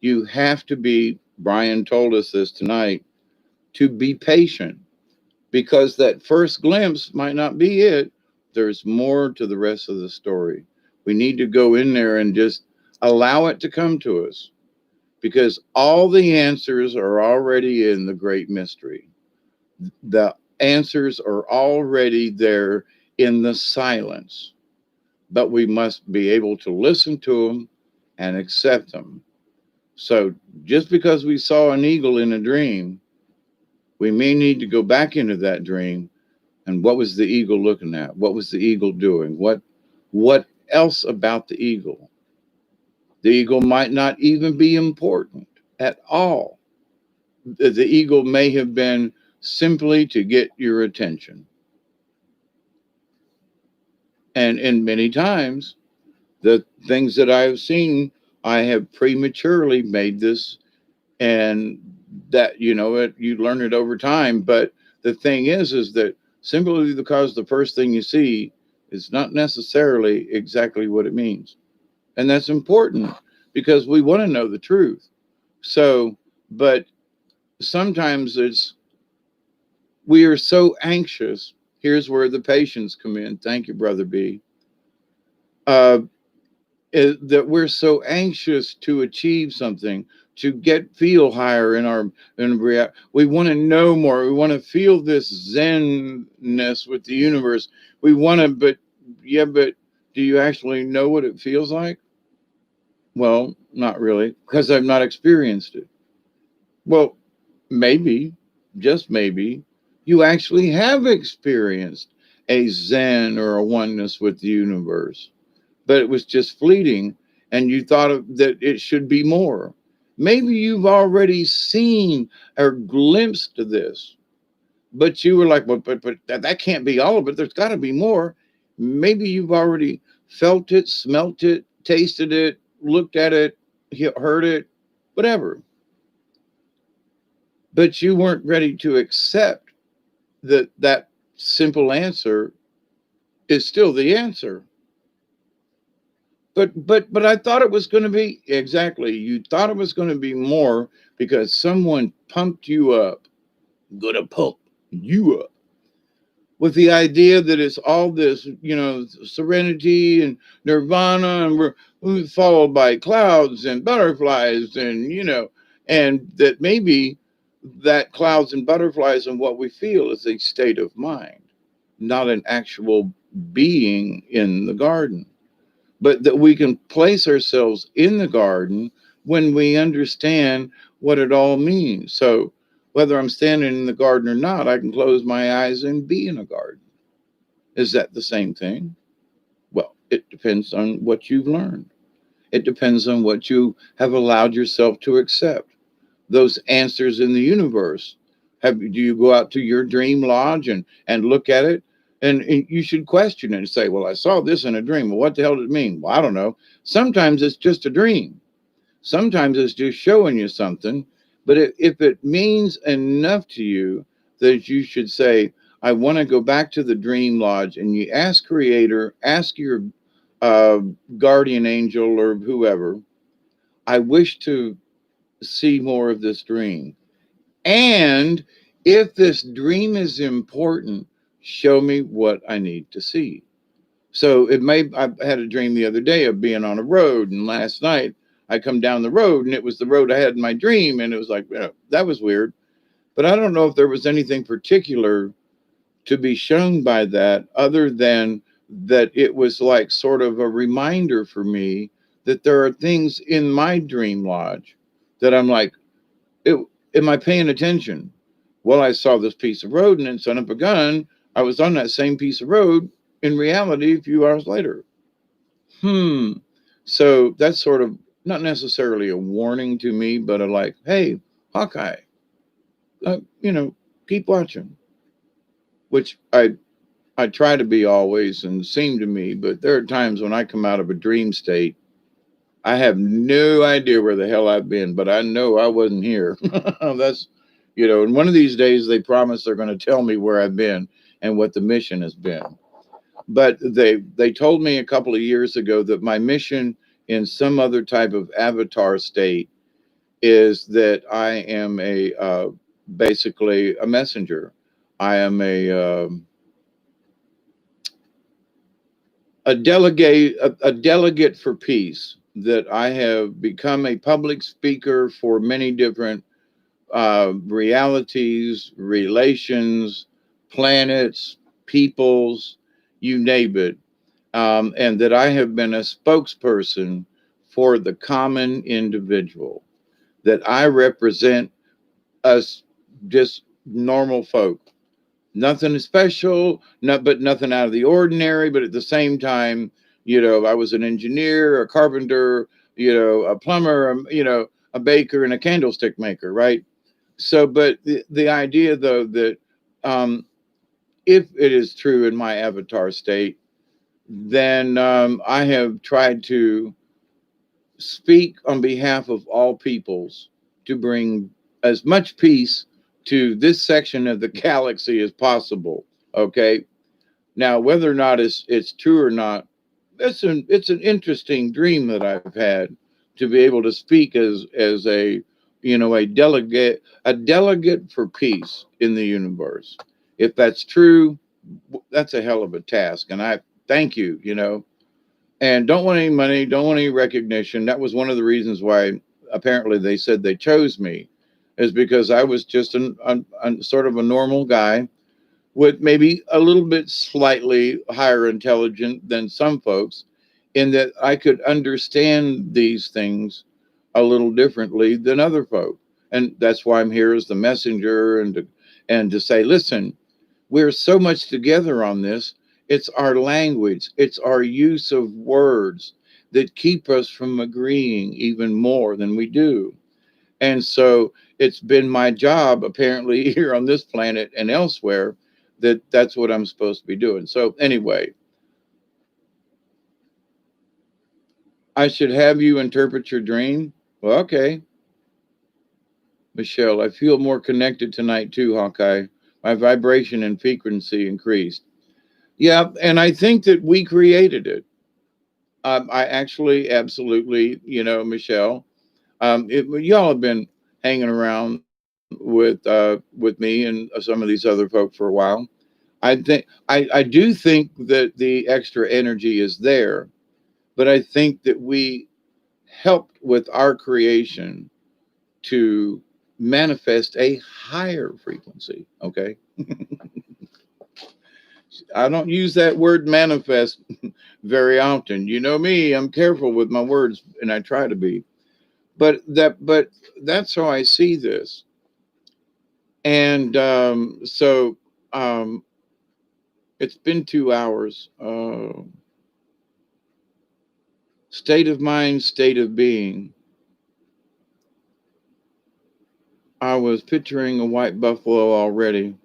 you have to be, Brian told us this tonight, to be patient, because that first glimpse might not be it. There's more to the rest of the story. We need to go in there and just allow it to come to us, because all the answers are already in the great mystery. The answers are already there in the silence, but we must be able to listen to them and accept them. So just because we saw an eagle in a dream, we may need to go back into that dream. And what was the eagle looking at? What was the eagle doing? What else about the eagle? The eagle might not even be important at all, The eagle may have been simply to get your attention. And many times, the things that I have seen, I have prematurely made this, and that, you learn it over time. But the thing is that simply because the first thing you see is not necessarily exactly what it means. And that's important because we want to know the truth. So, but sometimes we are so anxious. Here's where the patience come in. Thank you, Brother B. Uh, that we're so anxious to achieve something, to feel higher we want to know more. We want to feel this zenness with the universe. We want to, but yeah, but do you actually know what it feels like? Well, not really, because I've not experienced it. Well, maybe, just maybe, you actually have experienced a zen or a oneness with the universe, but it was just fleeting, and you thought that it should be more. Maybe you've already seen or glimpsed this, but you were like, well, but that can't be all of it. There's got to be more. Maybe you've already felt it, smelt it, tasted it, looked at it, heard it, whatever. But you weren't ready to accept that simple answer is still the answer. But I thought it was going to be exactly. You thought it was going to be more because someone pumped you up, gonna pump you up with the idea that it's all this, serenity and nirvana, and we're followed by clouds and butterflies, and and that maybe that clouds and butterflies and what we feel is a state of mind, not an actual being in the garden, but that we can place ourselves in the garden when we understand what it all means. So whether I'm standing in the garden or not, I can close my eyes and be in a garden. Is that the same thing? Well, it depends on what you've learned. It depends on what you have allowed yourself to accept. Those answers in the universe. Do you go out to your dream lodge and look at it? And you should question it and say, well, I saw this in a dream. Well, what the hell did it mean? Well, I don't know. Sometimes it's just a dream. Sometimes it's just showing you something. But if it means enough to you that you should say, I want to go back to the dream lodge, and you ask Creator, ask your uh, guardian angel or whoever, I wish to see more of this dream. And if this dream is important, show me what I need to see. So I had a dream the other day of being on a road, and last night I come down the road, and it was the road I had in my dream, and it was like, that was weird. But I don't know if there was anything particular to be shown by that other than that it was like sort of a reminder for me that there are things in my dream lodge that I'm like, it, am I paying attention? Well, I saw this piece of road and then son of a gun, I was on that same piece of road in reality a few hours later. Hmm. So that's sort of not necessarily a warning to me, but a like, hey, Hawkeye, uh, you know, keep watching, which I try to be always and seem to me, but there are times when I come out of a dream state, I have no idea where the hell I've been, but I know I wasn't here. That's, and one of these days they promise they're going to tell me where I've been and what the mission has been. But they told me a couple of years ago that my mission in some other type of avatar state is that I am basically a messenger. I am a delegate for peace, that I have become a public speaker for many different realities, relations, planets, peoples, you name it, and that I have been a spokesperson for the common individual, that I represent us just normal folk. Nothing special, but nothing out of the ordinary. But at the same time, I was an engineer, a carpenter, a plumber, a baker, and a candlestick maker, right? So, but the idea though that um, if it is true in my avatar state, then I have tried to speak on behalf of all peoples to bring as much peace to this section of the galaxy as possible. Okay. Now, whether or not it's true or not, it's an interesting dream that I've had to be able to speak as a a delegate for peace in the universe. If that's true, that's a hell of a task, and I thank you. And don't want any money, don't want any recognition. That was one of the reasons why apparently they said they chose me, is because I was just sort of a normal guy with maybe a little bit slightly higher intelligence than some folks, in that I could understand these things a little differently than other folk. And that's why I'm here as the messenger, and to say, listen, we're so much together on this. It's our language, it's our use of words that keep us from agreeing even more than we do. And so it's been my job, apparently, here on this planet and elsewhere, that's what I'm supposed to be doing. So, anyway, I should have you interpret your dream. Well, okay, Michelle, I feel more connected tonight too, Hawkeye. My vibration and frequency increased. Yeah, and I think that we created it. I actually, absolutely, Michelle. Y'all have been hanging around with me and some of these other folk for a while. I do think that the extra energy is there, but I think that we helped with our creation to manifest a higher frequency. Okay, I don't use that word manifest very often. You know me; I'm careful with my words, and I try to be. But that's how I see this. And so um, it's been 2 hours. State of mind, state of being. I was picturing a white buffalo already.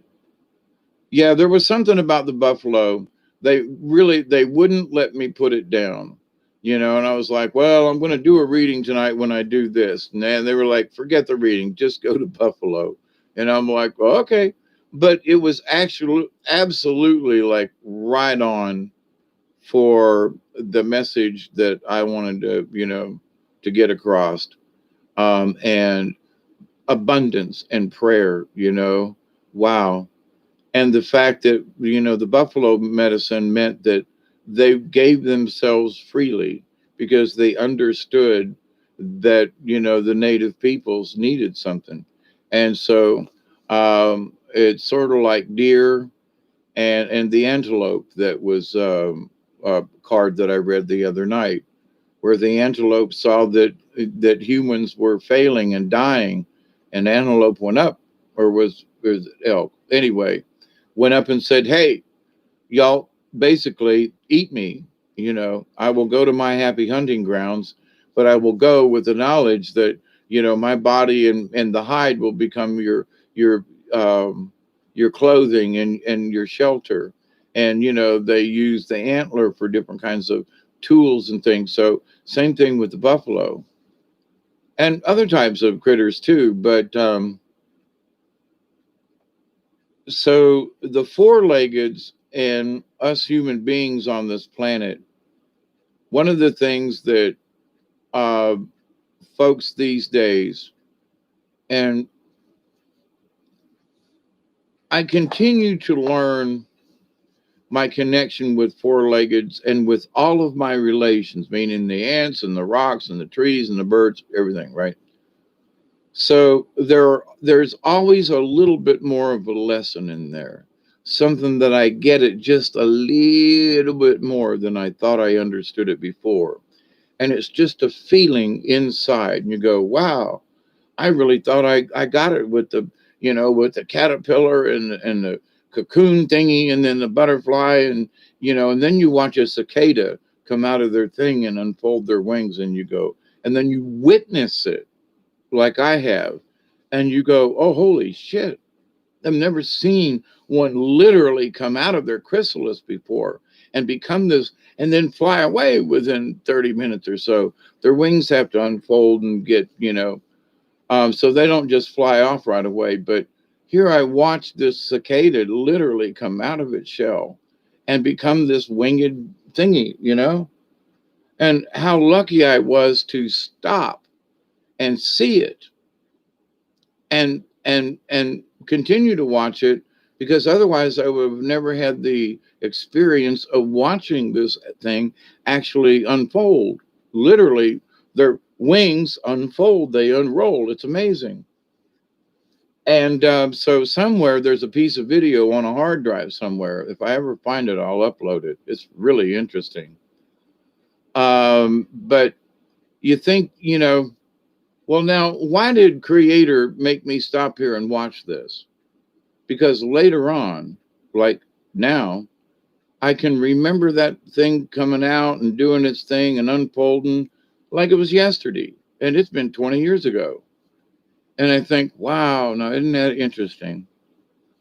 Yeah, there was something about the buffalo. They wouldn't let me put it down. And I was like, well, I'm going to do a reading tonight when I do this. And then they were like, forget the reading, just go to Buffalo. And I'm like, well, okay. But it was actually absolutely like right on for the message that I wanted to get across. And abundance and prayer, wow. And the fact that the buffalo medicine meant that they gave themselves freely because they understood that the native peoples needed something. And so it's sort of like deer and the antelope, that was a card that I read the other night, where the antelope saw that humans were failing and dying, and antelope went up, or was elk anyway, went up and said, hey, y'all basically eat me. I will go to my happy hunting grounds, but I will go with the knowledge that my body and the hide will become your um your clothing and your shelter. And they use the antler for different kinds of tools and things. So same thing with the buffalo and other types of critters too. But so the four-leggeds and us human beings on this planet, one of the things that uh, folks these days, and I continue to learn my connection with four-leggeds and with all of my relations, meaning the ants and the rocks and the trees and the birds, everything, right? So there's always a little bit more of a lesson in there, something that I get it just a little bit more than I thought I understood it before. And it's just a feeling inside, and you go, wow, I really thought I got it with the caterpillar and the cocoon thingy, and then the butterfly, and then you watch a cicada come out of their thing and unfold their wings, and you go, and then you witness it like I have. and you go, oh, holy shit. I've never seen one literally come out of their chrysalis before and become this and then fly away within 30 minutes or so. Their wings have to unfold and get, so they don't just fly off right away. But here I watched this cicada literally come out of its shell and become this winged thingy. And how lucky I was to stop and see it and continue to watch it, because otherwise I would have never had the experience of watching this thing actually unfold. Literally, their wings unfold, they unroll. It's amazing. And so somewhere there's a piece of video on a hard drive somewhere. If I ever find it, I'll upload it. It's really interesting. But you think, well, now, why did Creator make me stop here and watch this? Because later on, like now, I can remember that thing coming out and doing its thing and unfolding like it was yesterday. And it's been 20 years ago. And I think, wow, now isn't that interesting?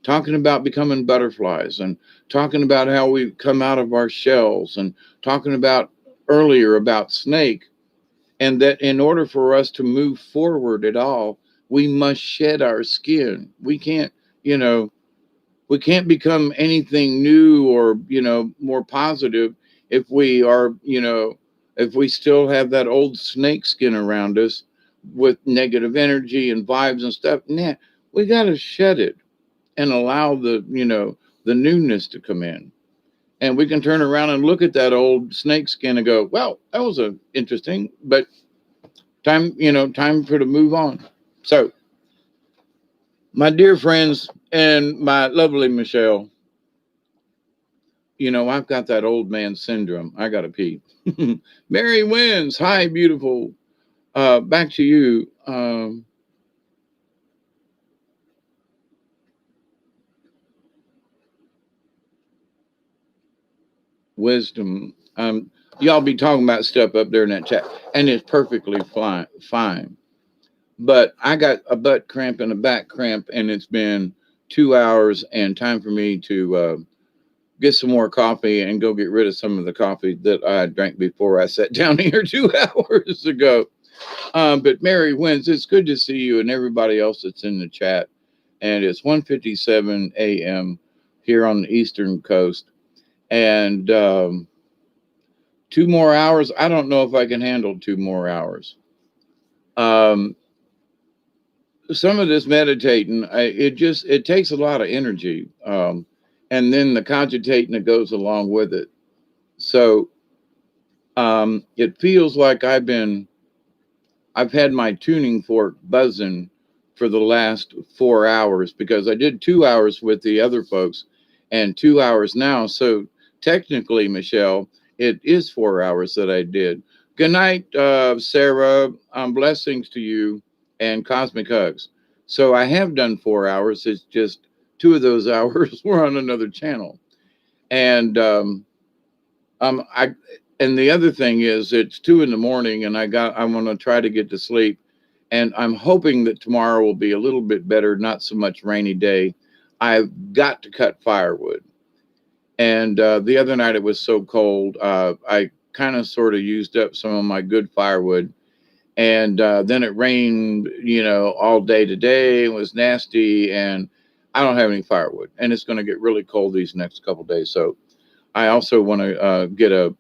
Talking about becoming butterflies and talking about how we come out of our shells and talking about earlier about snake, and that in order for us to move forward at all, we must shed our skin. You know, we can't become anything new or, more positive if we are, if we still have that old snake skin around us with negative energy and vibes and stuff. Nah, we got to shed it and allow the newness to come in. And we can turn around and look at that old snake skin and go, well, that was interesting, but time for to move on. So, my dear friends and my lovely Michelle, I've got that old man syndrome. I got to pee. Mary wins. Hi, beautiful. Back to you. Wisdom. Y'all be talking about stuff up there in that chat, and it's perfectly fine. But I got a butt cramp and a back cramp, and it's been 2 hours, and time for me to get some more coffee and go get rid of some of the coffee that I drank before I sat down here 2 hours ago. But Mary wins. It's good to see you and everybody else that's in the chat. And it's 1:57 a.m. here on the Eastern Coast. And 2 more hours. I don't know if I can handle 2 more hours. Some of this meditating, it takes a lot of energy. And then the cogitating that goes along with it. So it feels like I've had my tuning fork buzzing for the last 4 hours, because I did 2 hours with the other folks and 2 hours now. So technically, Michelle, it is 4 hours that I did. Good night, Sarah. Blessings to you and cosmic hugs. So I have done 4 hours. It's just 2 of those hours were on another channel. And I and the other thing is it's 2 in the morning and I want to try to get to sleep. And I'm hoping that tomorrow will be a little bit better, not so much rainy day. I've got to cut firewood. And the other night it was so cold, I kind of sort of used up some of my good firewood. And then it rained, all day today. It was nasty, and I don't have any firewood. And it's going to get really cold these next couple of days. So I also want to get a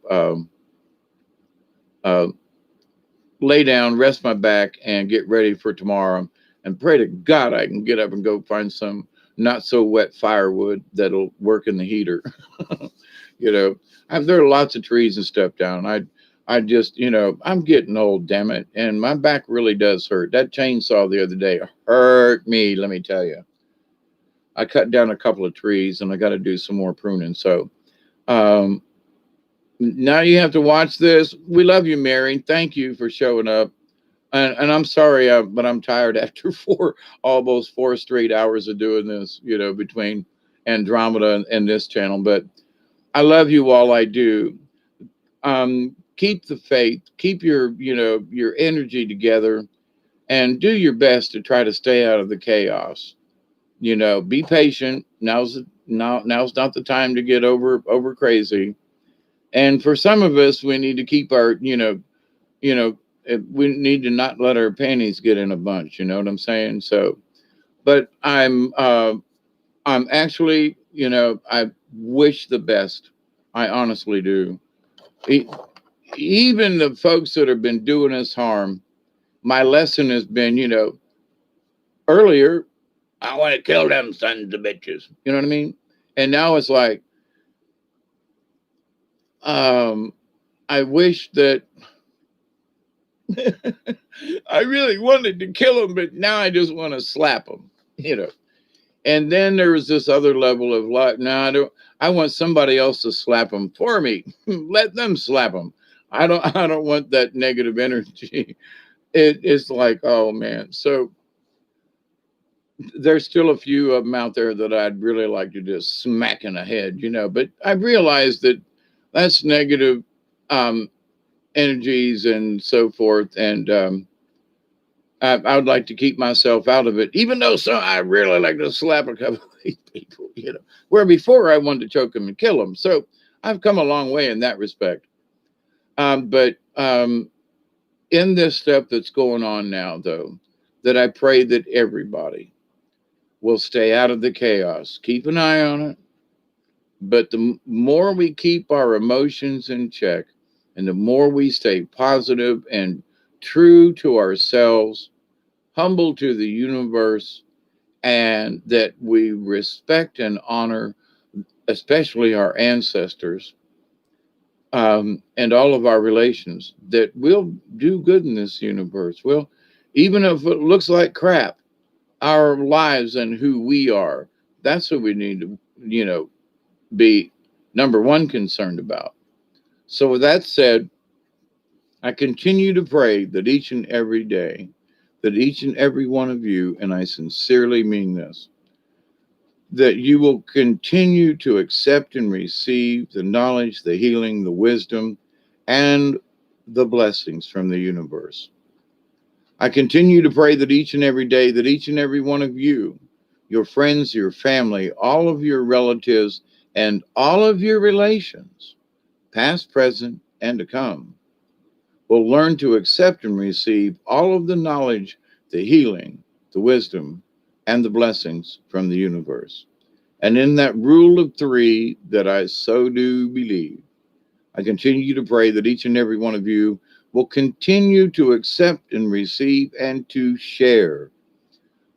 lay down, rest my back, and get ready for tomorrow. And pray to God I can get up and go find some not so wet firewood that'll work in the heater. There are lots of trees and stuff down. I just, I'm getting old, damn it. And my back really does hurt. That chainsaw the other day hurt me, let me tell you. I cut down a couple of trees and I got to do some more pruning. So now you have to watch this. We love you, Mary. Thank you for showing up. And I'm sorry, but I'm tired after almost 4 straight hours of doing this, between Andromeda and this channel. But I love you all. I do. Keep the faith, keep your energy together, and do your best to try to stay out of the chaos. Be patient. Now's not the time to get over crazy. And for some of us, we need to keep our, you know, we need to not let our panties get in a bunch. You know what I'm saying? So, but I'm actually, I wish the best. I honestly do. E- Even the folks that have been doing us harm, my lesson has been, earlier, I want to kill them sons of bitches. You know what I mean? And now it's like, um, I wish that I really wanted to kill them, but now I just want to slap them, you know. And then there was this other level of like, no, I don't. I want somebody else to slap them for me. Let them slap them. I don't. I don't want that negative energy. It's like, oh man. So there's still a few of them out there that I'd really like to just smack in the head, But I realized that that's negative um, energies and so forth, and I would like to keep myself out of it. Even though I really like to slap a couple of these people, Where before I wanted to choke them and kill them. So I've come a long way in that respect. But in this stuff that's going on now, though, that I pray that everybody will stay out of the chaos. Keep an eye on it. But the more we keep our emotions in check and the more we stay positive and true to ourselves, humble to the universe, and that we respect and honor, especially our ancestors and all of our relations, that we'll do good in this universe. Well, even if it looks like crap, our lives and who we are, that's what we need to, be number one concerned about. So, with that said, I continue to pray that each and every day, that each and every one of you, and I sincerely mean this, that you will continue to accept and receive the knowledge, the healing, the wisdom, and the blessings from the universe. I continue to pray that each and every day, that each and every one of you, your friends, your family, all of your relatives, and all of your relations, past, present, and to come, will learn to accept and receive all of the knowledge, the healing, the wisdom, and the blessings from the universe. And in that rule of three that I so do believe, I continue to pray that each and every one of you will continue to accept and receive and to share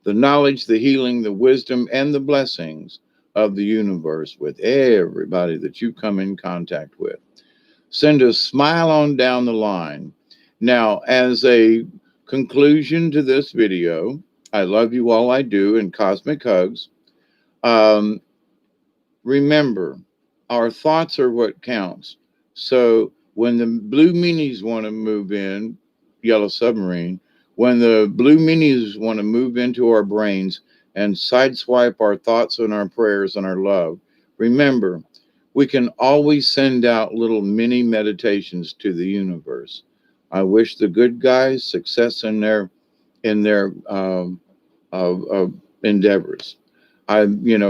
the knowledge, the healing, the wisdom, and the blessings of the universe with everybody that you come in contact with. Send a smile on down the line. Now, as a conclusion to this video, I love you all, I do, and cosmic hugs. Um, Remember, our thoughts are what counts. So when the blue minis want to move in, yellow submarine, when the blue minis want to move into our brains and sideswipe our thoughts and our prayers and our love, remember, we can always send out little mini meditations to the universe. I wish the good guys success in their endeavors. I,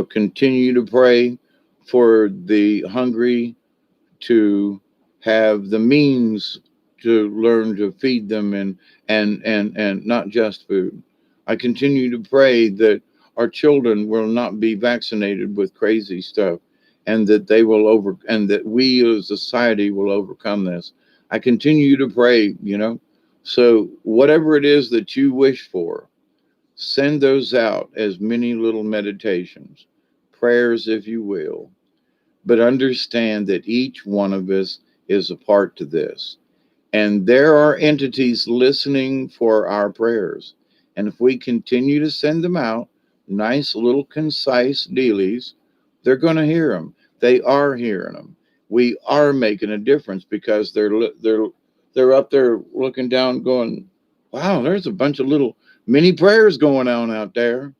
continue to pray for the hungry to have the means to learn to feed them and not just food. I continue to pray that our children will not be vaccinated with crazy stuff and that they will and that we as a society will overcome this. I continue to pray, So whatever it is that you wish for, send those out as many little meditations, prayers, if you will. But understand that each one of us is a part to this. And there are entities listening for our prayers. And if we continue to send them out, nice little concise dealies, they're going to hear them. They are hearing them. We are making a difference because they're up there looking down, going, "Wow, there's a bunch of little mini prayers going on out there.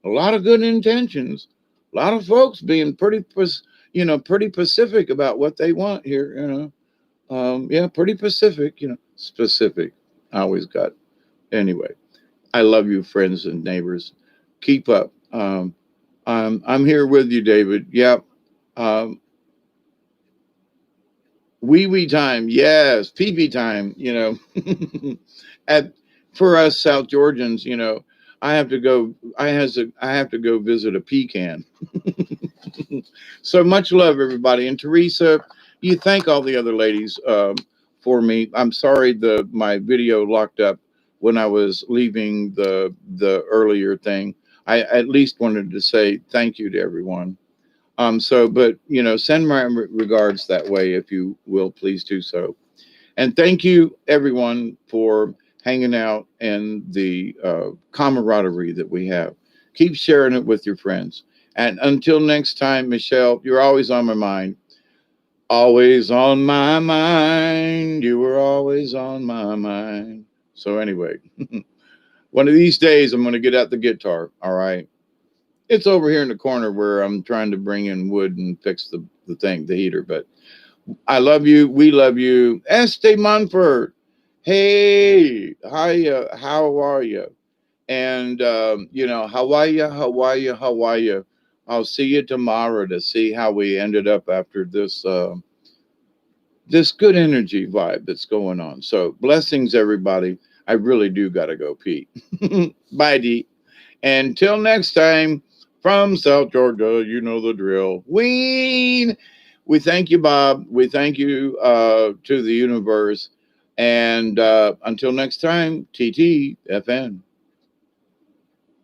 A lot of good intentions. A lot of folks being pretty pacific about what they want here. Yeah, pretty Pacific, specific. I always got, anyway. I love you, friends and neighbors. Keep up. I'm here with you, David. Yep. Um, wee wee time, yes. Pee pee time. At for us South Georgians, I have to go. I have to go visit a pecan. So much love, everybody. And Teresa, you thank all the other ladies for me. I'm sorry the my video locked up when I was leaving the earlier thing. I at least wanted to say thank you to everyone. But send my regards that way if you will, please do so. And thank you everyone for hanging out and the camaraderie that we have. Keep sharing it with your friends. And until next time, Michelle, you're always on my mind. Always on my mind. You were always on my mind. So anyway, one of these days I'm going to get out the guitar. All right. It's over here in the corner where I'm trying to bring in wood and fix the heater. But I love you. We love you. Este Munford. Hey, hi, how are you? And, how are you? How are you? How are you? I'll see you tomorrow to see how we ended up after this good energy vibe that's going on. So blessings, everybody. I really do got to go pee. Bye, Dee. Until next time, from South Georgia, you know the drill. We thank you, Bob. We thank you to the universe. And until next time, TTFN.